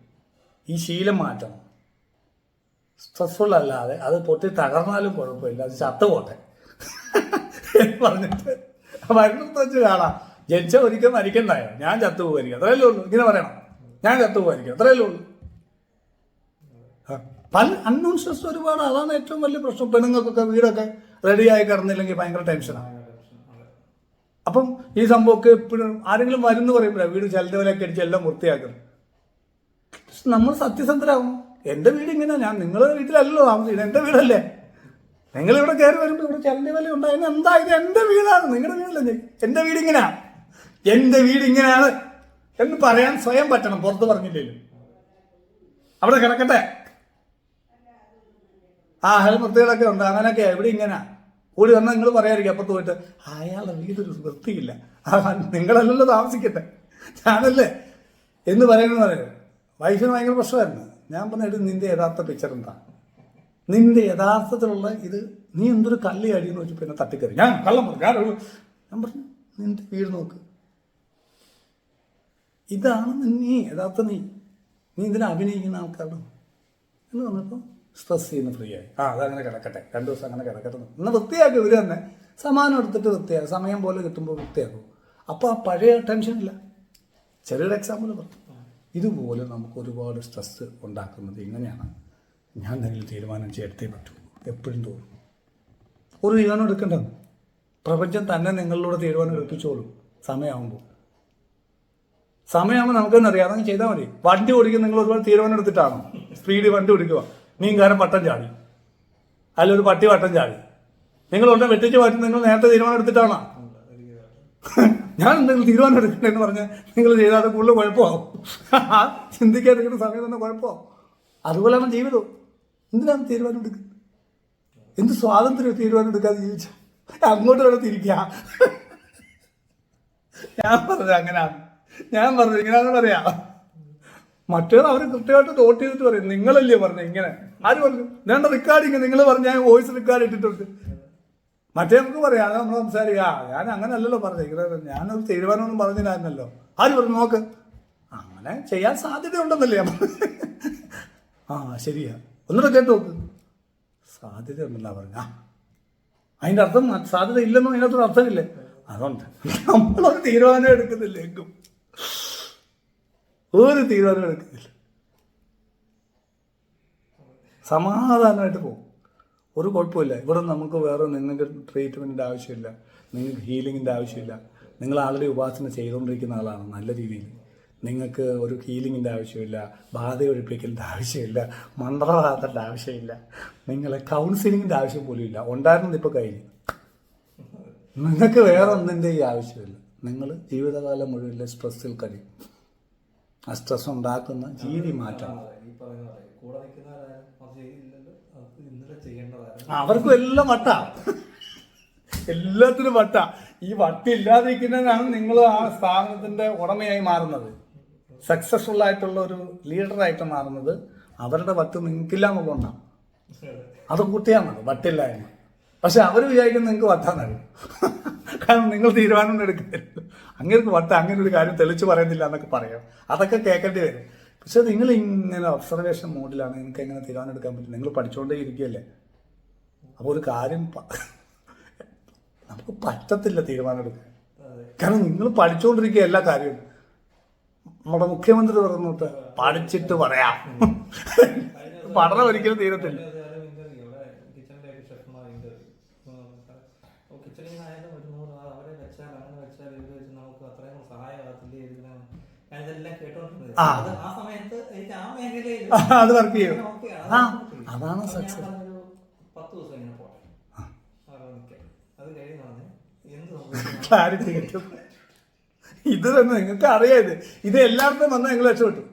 ഈ ശീലം മാറ്റണം. സ്ട്രെസ്ഫുൾ അല്ലാതെ അത് പൊട്ടി തകർന്നാലും കുഴപ്പമില്ല, അത് ചത്തുപോട്ടെ എന്ന് പറഞ്ഞിട്ട് മരുന്നെടുത്ത് വെച്ച് കാണാം. ജനിച്ച ഒരിക്കൽ മരിക്കണ്ടായോ? ഞാൻ ചത്തുപോയിരിക്കും, അത്രയല്ലേ ഉള്ളൂ. ഇങ്ങനെ പറയണം, ഞാൻ ചത്തുപോയിരിക്കും, അത്രയല്ലേ ഉള്ളൂ. പല അൺനോൺ സ്ട്രെസ് ഒരുപാട്. അതാണ് ഏറ്റവും വലിയ പ്രശ്നം. പെണ്ണുങ്ങൾക്കൊക്കെ വീടൊക്കെ റെഡിയായി കിടന്നില്ലെങ്കിൽ ഭയങ്കര ടെൻഷനാണ്. അപ്പം ഈ സംഭവമൊക്കെ എപ്പോഴും ആരെങ്കിലും വരുന്നു പറയുമ്പോഴാണ് വീട് ചലനവിലൊക്കെ അടിച്ച് എല്ലാം വൃത്തിയാക്കുന്നത്. നമ്മൾ സത്യസന്ധരാകും. എൻ്റെ വീട് ഇങ്ങനെ, ഞാൻ നിങ്ങളുടെ വീട്ടിലല്ലോ താമസിക്കുന്നത്, എൻ്റെ വീടല്ലേ. നിങ്ങളിവിടെ കയറി വരുമ്പോൾ ഇവിടെ ചലനവില ഉണ്ടായിരുന്നു. എന്താ ഇത്? എൻ്റെ വീടാണ്, നിങ്ങളുടെ വീടല്ലേ. എൻ്റെ വീട് ഇങ്ങനെയാണ്, എൻ്റെ വീട് ഇങ്ങനെയാണ് എന്ന് പറയാൻ സ്വയം പറ്റണം. പുറത്ത് പറഞ്ഞില്ലേലും അവിടെ കിടക്കട്ടെ. വൃത്തികളൊക്കെ ഉണ്ട്, അങ്ങനെയൊക്കെ എവിടെ ഇങ്ങനെ കൂടി വന്നാൽ നിങ്ങൾ പറയായിരിക്കും അപ്പുറത്ത് പോയിട്ട് അയാളുടെ വീടൊരു വൃത്തിയില്ല, നിങ്ങളല്ലല്ലോ താമസിക്കട്ടെ, ഞാനല്ലേ എന്ന് പറയുന്നത്. വൈഫിന് ഭയങ്കര പ്രശ്നമായിരുന്നു. ഞാൻ പറഞ്ഞിട്ട് നിന്റെ യഥാർത്ഥ പിക്ചർ എന്താ? നിന്റെ യഥാർത്ഥത്തിലുള്ള ഇത് നീ എന്തൊരു കല്ല് അടിയെന്ന് വെച്ച് പിന്നെ തട്ടിക്കറി. ഞാൻ കള്ളം പറഞ്ഞു. ഞാൻ പറഞ്ഞു നിന്റെ വീട് നോക്ക്, ഇതാണ് നീ യഥാർത്ഥ നീ ഇതിനെ അഭിനയിക്കുന്ന ആൾക്കാരുടെ എന്ന് പറഞ്ഞപ്പോൾ സ്ട്രെസ് ചെയ്യുന്ന ഫ്രീ ആയി. അതങ്ങനെ കിടക്കട്ടെ, 2 ദിവസം അങ്ങനെ കിടക്കട്ടെ. എന്നാൽ വൃത്തിയാക്കും. ഇവർ തന്നെ സമാനം എടുത്തിട്ട് വൃത്തിയാക്കും. സമയം പോലെ കിട്ടുമ്പോൾ വൃത്തിയാക്കും. അപ്പോൾ ആ പഴയ ടെൻഷനില്ല. ചെറിയൊരു എക്സാമ്പിൾ പറഞ്ഞു. ഇതുപോലെ നമുക്ക് ഒരുപാട് സ്ട്രെസ് ഉണ്ടാക്കുന്നത് ഇങ്ങനെയാണ്. ഞാൻ എന്തെങ്കിലും തീരുമാനം ചെയ്യത്തേ പറ്റൂ എപ്പോഴും തോന്നും. ഒരു തീരുമാനം എടുക്കേണ്ടത് പ്രപഞ്ചം തന്നെ നിങ്ങളിലൂടെ തീരുമാനം എടുപ്പിച്ചോളും. സമയമാകുമ്പോൾ നമുക്കെന്നറിയാം, അതങ്ങ് ചെയ്താൽ മതി. വണ്ടി ഓടിക്കുക, നിങ്ങൾ ഒരുപാട് തീരുമാനം എടുത്തിട്ടാണോ സ്പീഡ് വണ്ടി ഓടിക്കുക? മീൻകാരൻ പട്ടം ചാടി, അതിലൊരു പട്ടി വട്ടം ചാടി, നിങ്ങൾ ഉടനെ വെട്ടിച്ച് മാറ്റി നിങ്ങൾ നേരത്തെ തീരുമാനം എടുത്തിട്ടാണോ? ഞാൻ എന്തെങ്കിലും തീരുമാനം എടുക്കണ്ടെന്ന് പറഞ്ഞാൽ നിങ്ങൾ ചെയ്താൽ കൂടുതൽ കുഴപ്പമാകും. ചിന്തിക്കാതിരിക്കുന്ന സമയം തന്നെ കുഴപ്പമാകും. അതുപോലെയാണ് ജീവിതവും. എന്തിനാണ് തീരുമാനം എടുക്കുന്നത്? എന്ത് സ്വാതന്ത്ര്യം തീരുമാനം എടുക്കാതെ ജീവിച്ച? അങ്ങോട്ട് വേണം തിരിക്കുക. ഞാൻ പറഞ്ഞത് അങ്ങനെയാണ്, ഞാൻ പറഞ്ഞത് ഇങ്ങനെയാണെന്ന് പറയാം. മറ്റേത് അവർ കൃത്യമായിട്ട് നോട്ട് ചെയ്തിട്ട് പറയും. നിങ്ങളല്ലേ പറഞ്ഞത് ഇങ്ങനെ? ആര് പറഞ്ഞു? വേണ്ട റെക്കോർഡിങ് നിങ്ങൾ പറഞ്ഞ ഞാൻ വോയിസ് റെക്കോർഡ് ഇട്ടിട്ടുണ്ട്. മറ്റേ നമുക്ക് പറയാം, അത് നമ്മൾ സംസാരിക്കുക. ഞാൻ അങ്ങനെ അല്ലല്ലോ പറഞ്ഞത്, ഞാനൊരു തീരുമാനമൊന്നും പറഞ്ഞില്ലായിരുന്നല്ലോ. ആര് പറഞ്ഞു? നോക്ക്, അങ്ങനെ ചെയ്യാൻ സാധ്യതയുണ്ടെന്നല്ലേ ഞാൻ പറഞ്ഞു. ശരിയാ, ഒന്നുകൂടെ കേട്ട് നോക്ക്. സാധ്യതയുണ്ടല്ല പറഞ്ഞ അതിൻ്റെ അർത്ഥം സാധ്യത ഇല്ലെന്നും അതിനകത്തൊരു അർത്ഥമില്ലേ? അതുകൊണ്ട് നമ്മളൊരു തീരുമാനം എടുക്കുന്നില്ല, എങ്കും ഒരു തീരുമാനം എടുക്കുന്നില്ല. സമാധാനമായിട്ട് പോകും, ഒരു കുഴപ്പമില്ല. ഇവിടെ നമുക്ക് വേറെ നിങ്ങൾക്ക് ട്രീറ്റ്മെൻറ്റിൻ്റെ ആവശ്യമില്ല, നിങ്ങൾക്ക് ഹീലിങ്ങിൻ്റെ ആവശ്യമില്ല. നിങ്ങൾ ആൾറെഡി ഉപാസന ചെയ്തുകൊണ്ടിരിക്കുന്ന ആളാണ് നല്ല രീതിയിൽ. നിങ്ങൾക്ക് ഒരു ഹീലിങ്ങിൻ്റെ ആവശ്യമില്ല, ബാധ ഒഴിപ്പിക്കലിൻ്റെ ആവശ്യമില്ല, മന്ത്രവാദത്തിൻ്റെ ആവശ്യമില്ല, നിങ്ങളെ കൗൺസിലിങ്ങിൻ്റെ ആവശ്യം പോലും ഇല്ല. ഉണ്ടായിരുന്നത് ഇപ്പോൾ കഴിഞ്ഞു. നിങ്ങൾക്ക് വേറെ ഒന്നിൻ്റെയും ആവശ്യമില്ല. നിങ്ങൾ ജീവിതകാലം മുഴുവൻ സ്ട്രെസ്സിൽ കഴിയും. ആ സ്ട്രെസ് ഉണ്ടാക്കുന്ന രീതി മാറ്റണം. അവർക്കും എല്ലാം വട്ടാ, എല്ലാത്തിനും വട്ടാ. ഈ വട്ടില്ലാതിരിക്കുന്നതിനാണ് നിങ്ങൾ ആ സ്ഥാപനത്തിന്റെ ഉടമയായി മാറുന്നത്, സക്സസ്ഫുൾ ആയിട്ടുള്ള ഒരു ലീഡറായിട്ട് മാറുന്നത്. അവരുടെ വട്ട് നിങ്ങൾക്കില്ല എന്നുള്ളതാണ്. അത് കൂട്ടിയാൽ മതി, വട്ടില്ലായ്മ. പക്ഷെ അവർ വിചാരിക്കുന്നത് നിങ്ങൾക്ക് വട്ടാന്നറിയും. കാരണം നിങ്ങൾ തീരുമാനം എടുക്കുന്നില്ല. അങ്ങനെ വട്ട, അങ്ങനെ ഒരു കാര്യം തെളിച്ച് പറയുന്നില്ല എന്നൊക്കെ പറയാം. അതൊക്കെ കേൾക്കേണ്ടി വരും. പക്ഷെ നിങ്ങൾ ഇങ്ങനെ ഒബ്സർവേഷൻ മോഡിലാണ്. നിങ്ങൾക്ക് എങ്ങനെ തീരുമാനം എടുക്കാൻ പറ്റും? നിങ്ങൾ പഠിച്ചുകൊണ്ടേ ഇരിക്കുകയല്ലേ. അപ്പോൾ ഒരു കാര്യം നമുക്ക് പറ്റത്തില്ല തീരുമാനം എടുക്കാൻ. കാരണം നിങ്ങൾ പഠിച്ചുകൊണ്ടിരിക്കുക എല്ലാ കാര്യവും. നമ്മുടെ മുഖ്യമന്ത്രി പറഞ്ഞിട്ട് പഠിച്ചിട്ട് പറയാം. പഠനം ഒരിക്കലും തീരത്തില്ല. ഞാനിതെല്ലാം കേട്ടോണ്ടിരുന്നത്. ആ. ആ സമയത്ത് എനിക്ക് ആ മേഖലയിൽ അത് വർക്ക് ചെയ്യും. ഓക്കെയാണ്. ആ, അതാണ് സക്സസ്. 10 ദിവസം ഇങ്ങനെ പോട്ടെ, അവിടെ നിൽക്കാം. അത് കഴിഞ്ഞ് പറഞ്ഞ് എന്ത് സംഭവിച്ചു ക്ലാരിറ്റി കിട്ടും. ഇത് തന്നെ നിങ്ങൾക്ക് അറിയാത്, ഇത് എല്ലാവർക്കും വന്നാൽ നിങ്ങൾ രക്ഷപ്പെട്ടു.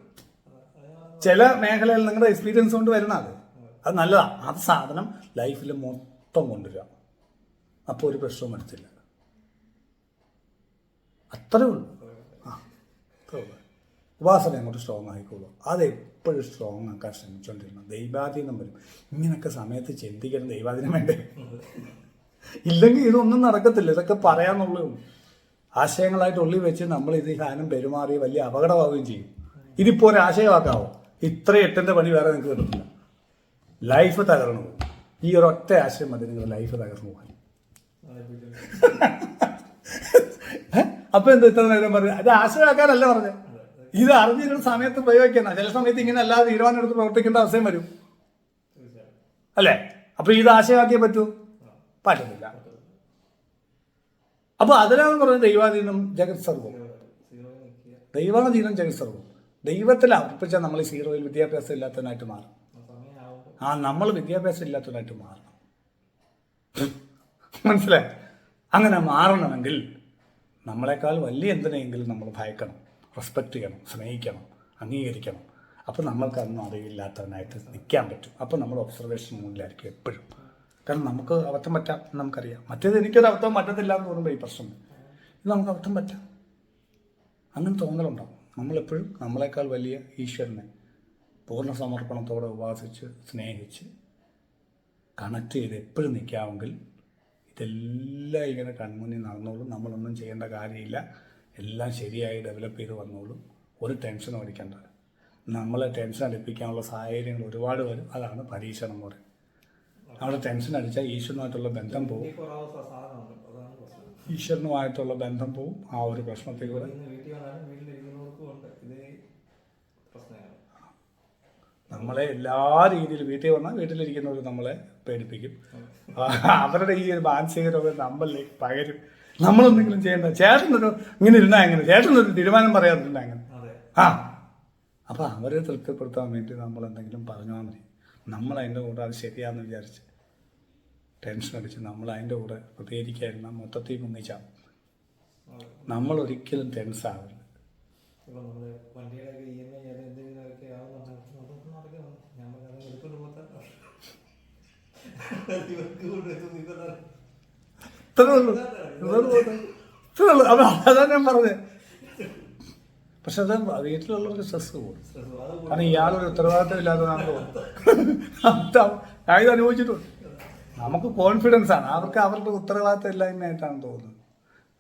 ചില മേഖലയിൽ നിങ്ങളുടെ എക്സ്പീരിയൻസ് കൊണ്ട് വരണം. അത് നല്ലതാണ്. അത് സാധനം ലൈഫിൽ മൊത്തം കൊണ്ടുവരിക. അപ്പോൾ ഒരു പ്രശ്നവും വരത്തില്ല. അത്രേ ഉള്ളൂ. ആ, അത്രേ ഉള്ളൂ. ഉപാസന അങ്ങോട്ട് സ്ട്രോങ് ആയിക്കോളൂ. അത് എപ്പോഴും സ്ട്രോങ് ആക്കാൻ ശ്രമിച്ചുകൊണ്ടിരുന്നു. ദൈവാധീനം വരും. ഇങ്ങനൊക്കെ സമയത്ത് ചിന്തിക്കണം, ദൈവാധീനം വേണ്ടേ? ഇല്ലെങ്കിൽ ഇതൊന്നും നടക്കത്തില്ല. ഇതൊക്കെ പറയാന്നുള്ളൂ. ആശയങ്ങളായിട്ട് ഉള്ളിൽ വെച്ച് നമ്മൾ ഇത് സാധനം പെരുമാറി വലിയ അപകടമാവുകയും ചെയ്യും. ഇതിപ്പോൾ ഒരു ആശയമാക്കാവോ? ഇത്ര 8ന്റെ പണി വേറെ നിങ്ങൾക്ക് കിട്ടുന്നില്ല. ലൈഫ് തകർന്നു പോകും. ഈ ഒരൊറ്റ ആശയം മതി നിങ്ങളുടെ ലൈഫ് തകർന്നു പോകാൻ. അപ്പൊ എന്താ ഇത്ര നേരം പറഞ്ഞു? അത് ആശയമാക്കാനല്ല പറഞ്ഞത്. ഇത് അറിഞ്ഞിരുന്ന സമയത്ത് പ്രയോഗിക്കണം. ചില സമയത്ത് ഇങ്ങനെ അല്ലാതെ തീരുമാനം എടുത്ത് പ്രവർത്തിക്കേണ്ട അവസ്ഥയും വരും, അല്ലേ? അപ്പൊ ഇത് ആശയമാക്കിയേ പറ്റൂ? പറ്റുന്നില്ല. അപ്പൊ അതിനാണ് പറയുന്നത് ദൈവാധീനം ജഗത് സർവ്വം. ദൈവാധീനം ജഗത് സർവ്വം. ദൈവത്തിൽ അർപ്പിച്ചാൽ നമ്മൾ ഈ സീറോയിൽ വിദ്യാഭ്യാസം ഇല്ലാത്തവനായിട്ട് മാറും. നമ്മൾ വിദ്യാഭ്യാസം ഇല്ലാത്തവനായിട്ട് മാറണം. മനസ്സിലായി? അങ്ങനെ മാറണമെങ്കിൽ നമ്മളെക്കാൾ വലിയ എന്തിനെങ്കിലും നമ്മൾ ഭയക്കണം, റെസ്പെക്റ്റ് ചെയ്യണം, സ്നേഹിക്കണം, അംഗീകരിക്കണം. അപ്പോൾ നമ്മൾക്കതൊന്നും അറിയില്ലാത്തവനായിട്ട് നിൽക്കാൻ പറ്റും. അപ്പോൾ നമ്മൾ ഒബ്സർവേഷൻ മുന്നിലായിരിക്കും എപ്പോഴും. കാരണം നമുക്ക് അബദ്ധം പറ്റാം, നമുക്കറിയാം. മറ്റേത് എനിക്കൊരു അബദ്ധം പറ്റത്തില്ല എന്ന് തോന്നുമ്പോൾ ഈ പ്രശ്നം ഇത് നമുക്ക് അബദ്ധം പറ്റാം. അങ്ങനെ തോന്നലുണ്ടാവും. നമ്മളെപ്പോഴും നമ്മളെക്കാൾ വലിയ ഈശ്വരനെ പൂർണ്ണ സമർപ്പണത്തോടെ ഉപാസിച്ച് സ്നേഹിച്ച് കണക്ട് ചെയ്ത് എപ്പോഴും നിൽക്കാമെങ്കിൽ ഇതെല്ലാം ഇങ്ങനെ കൺമുന്നിൽ നടന്നോളും. നമ്മളൊന്നും ചെയ്യേണ്ട കാര്യമില്ല. എല്ലാം ശരിയായി ഡെവലപ്പ് ചെയ്ത് വന്നോളും. ഒരു ടെൻഷനും അടിക്കേണ്ട. നമ്മളെ ടെൻഷൻ അടിപ്പിക്കാനുള്ള സാഹചര്യങ്ങൾ ഒരുപാട് വരും. അതാണ് പരീക്ഷണം എന്ന് പറയുന്നത്. അവിടെ ടെൻഷൻ അടിച്ചാൽ ഈശ്വരനുമായിട്ടുള്ള ബന്ധം പോവും. ഈശ്വരനുമായിട്ടുള്ള ബന്ധം പോവും. ആ ഒരു പ്രശ്നത്തിൽ കൂടെ നമ്മളെ എല്ലാ രീതിയിലും വീട്ടിൽ വന്നാൽ വീട്ടിലിരിക്കുന്നവർ നമ്മളെ പേടിപ്പിക്കും. അവരുടെ ഈ ഒരു മാനസിക രോഗം നമ്മളിലേക്ക് പകരും. നമ്മളെന്തെങ്കിലും ചെയ്യേണ്ട. ചേട്ടനൊരു ഇങ്ങനെ ഇരുന്നാൽ എങ്ങനെ, ചേട്ടനൊരു തീരുമാനം പറയാറുണ്ട് അങ്ങനെ. ആ, അപ്പം അവരെ തൃപ്തിപ്പെടുത്താൻ വേണ്ടി നമ്മൾ എന്തെങ്കിലും പറഞ്ഞാൽ മതി. നമ്മൾ അതിൻ്റെ കൂടെ അത് ശരിയാണെന്ന് വിചാരിച്ച് ടെൻഷൻ അടിച്ച് നമ്മൾ അതിൻ്റെ കൂടെ പ്രതികരിക്കാതിരുന്നാൽ മൊത്തത്തിൽ മുങ്ങിച്ചാവും. നമ്മൾ ഒരിക്കലും ടെൻസ് ആവില്ല. അതാ ഞാൻ പറഞ്ഞത്. പക്ഷെ അത് വീട്ടിലുള്ളവർക്ക് സ്ട്രെസ് കൂടും. കാരണം ഇയാളൊരു ഉത്തരവാദിത്തം ഇല്ലാത്തതാണ് തോന്നുന്നത്. ഞാൻ ഇത് അനുഭവിച്ചിട്ടുണ്ട്. നമുക്ക് കോൺഫിഡൻസ് ആണ്, അവർക്ക് അവരുടെ ഉത്തരവാദിത്തം ഇല്ലായ്മയായിട്ടാണ് തോന്നുന്നത്.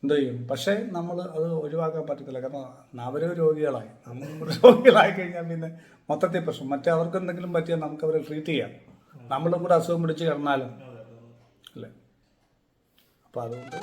എന്ത് ചെയ്യും? പക്ഷേ നമ്മൾ അത് ഒഴിവാക്കാൻ പറ്റത്തില്ല. കാരണം അവരോ രോഗികളായി, നമ്മൾ രോഗികളായി കഴിഞ്ഞാൽ പിന്നെ മൊത്തത്തിൽ പ്രശ്നം. മറ്റേ അവർക്ക് എന്തെങ്കിലും പറ്റിയാൽ നമുക്ക് അവരെ ട്രീറ്റ് ചെയ്യാം. നമ്മളും കൂടെ അസുഖം പിടിച്ച് കിടന്നാലും അല്ലേ? അപ്പം അതുകൊണ്ട്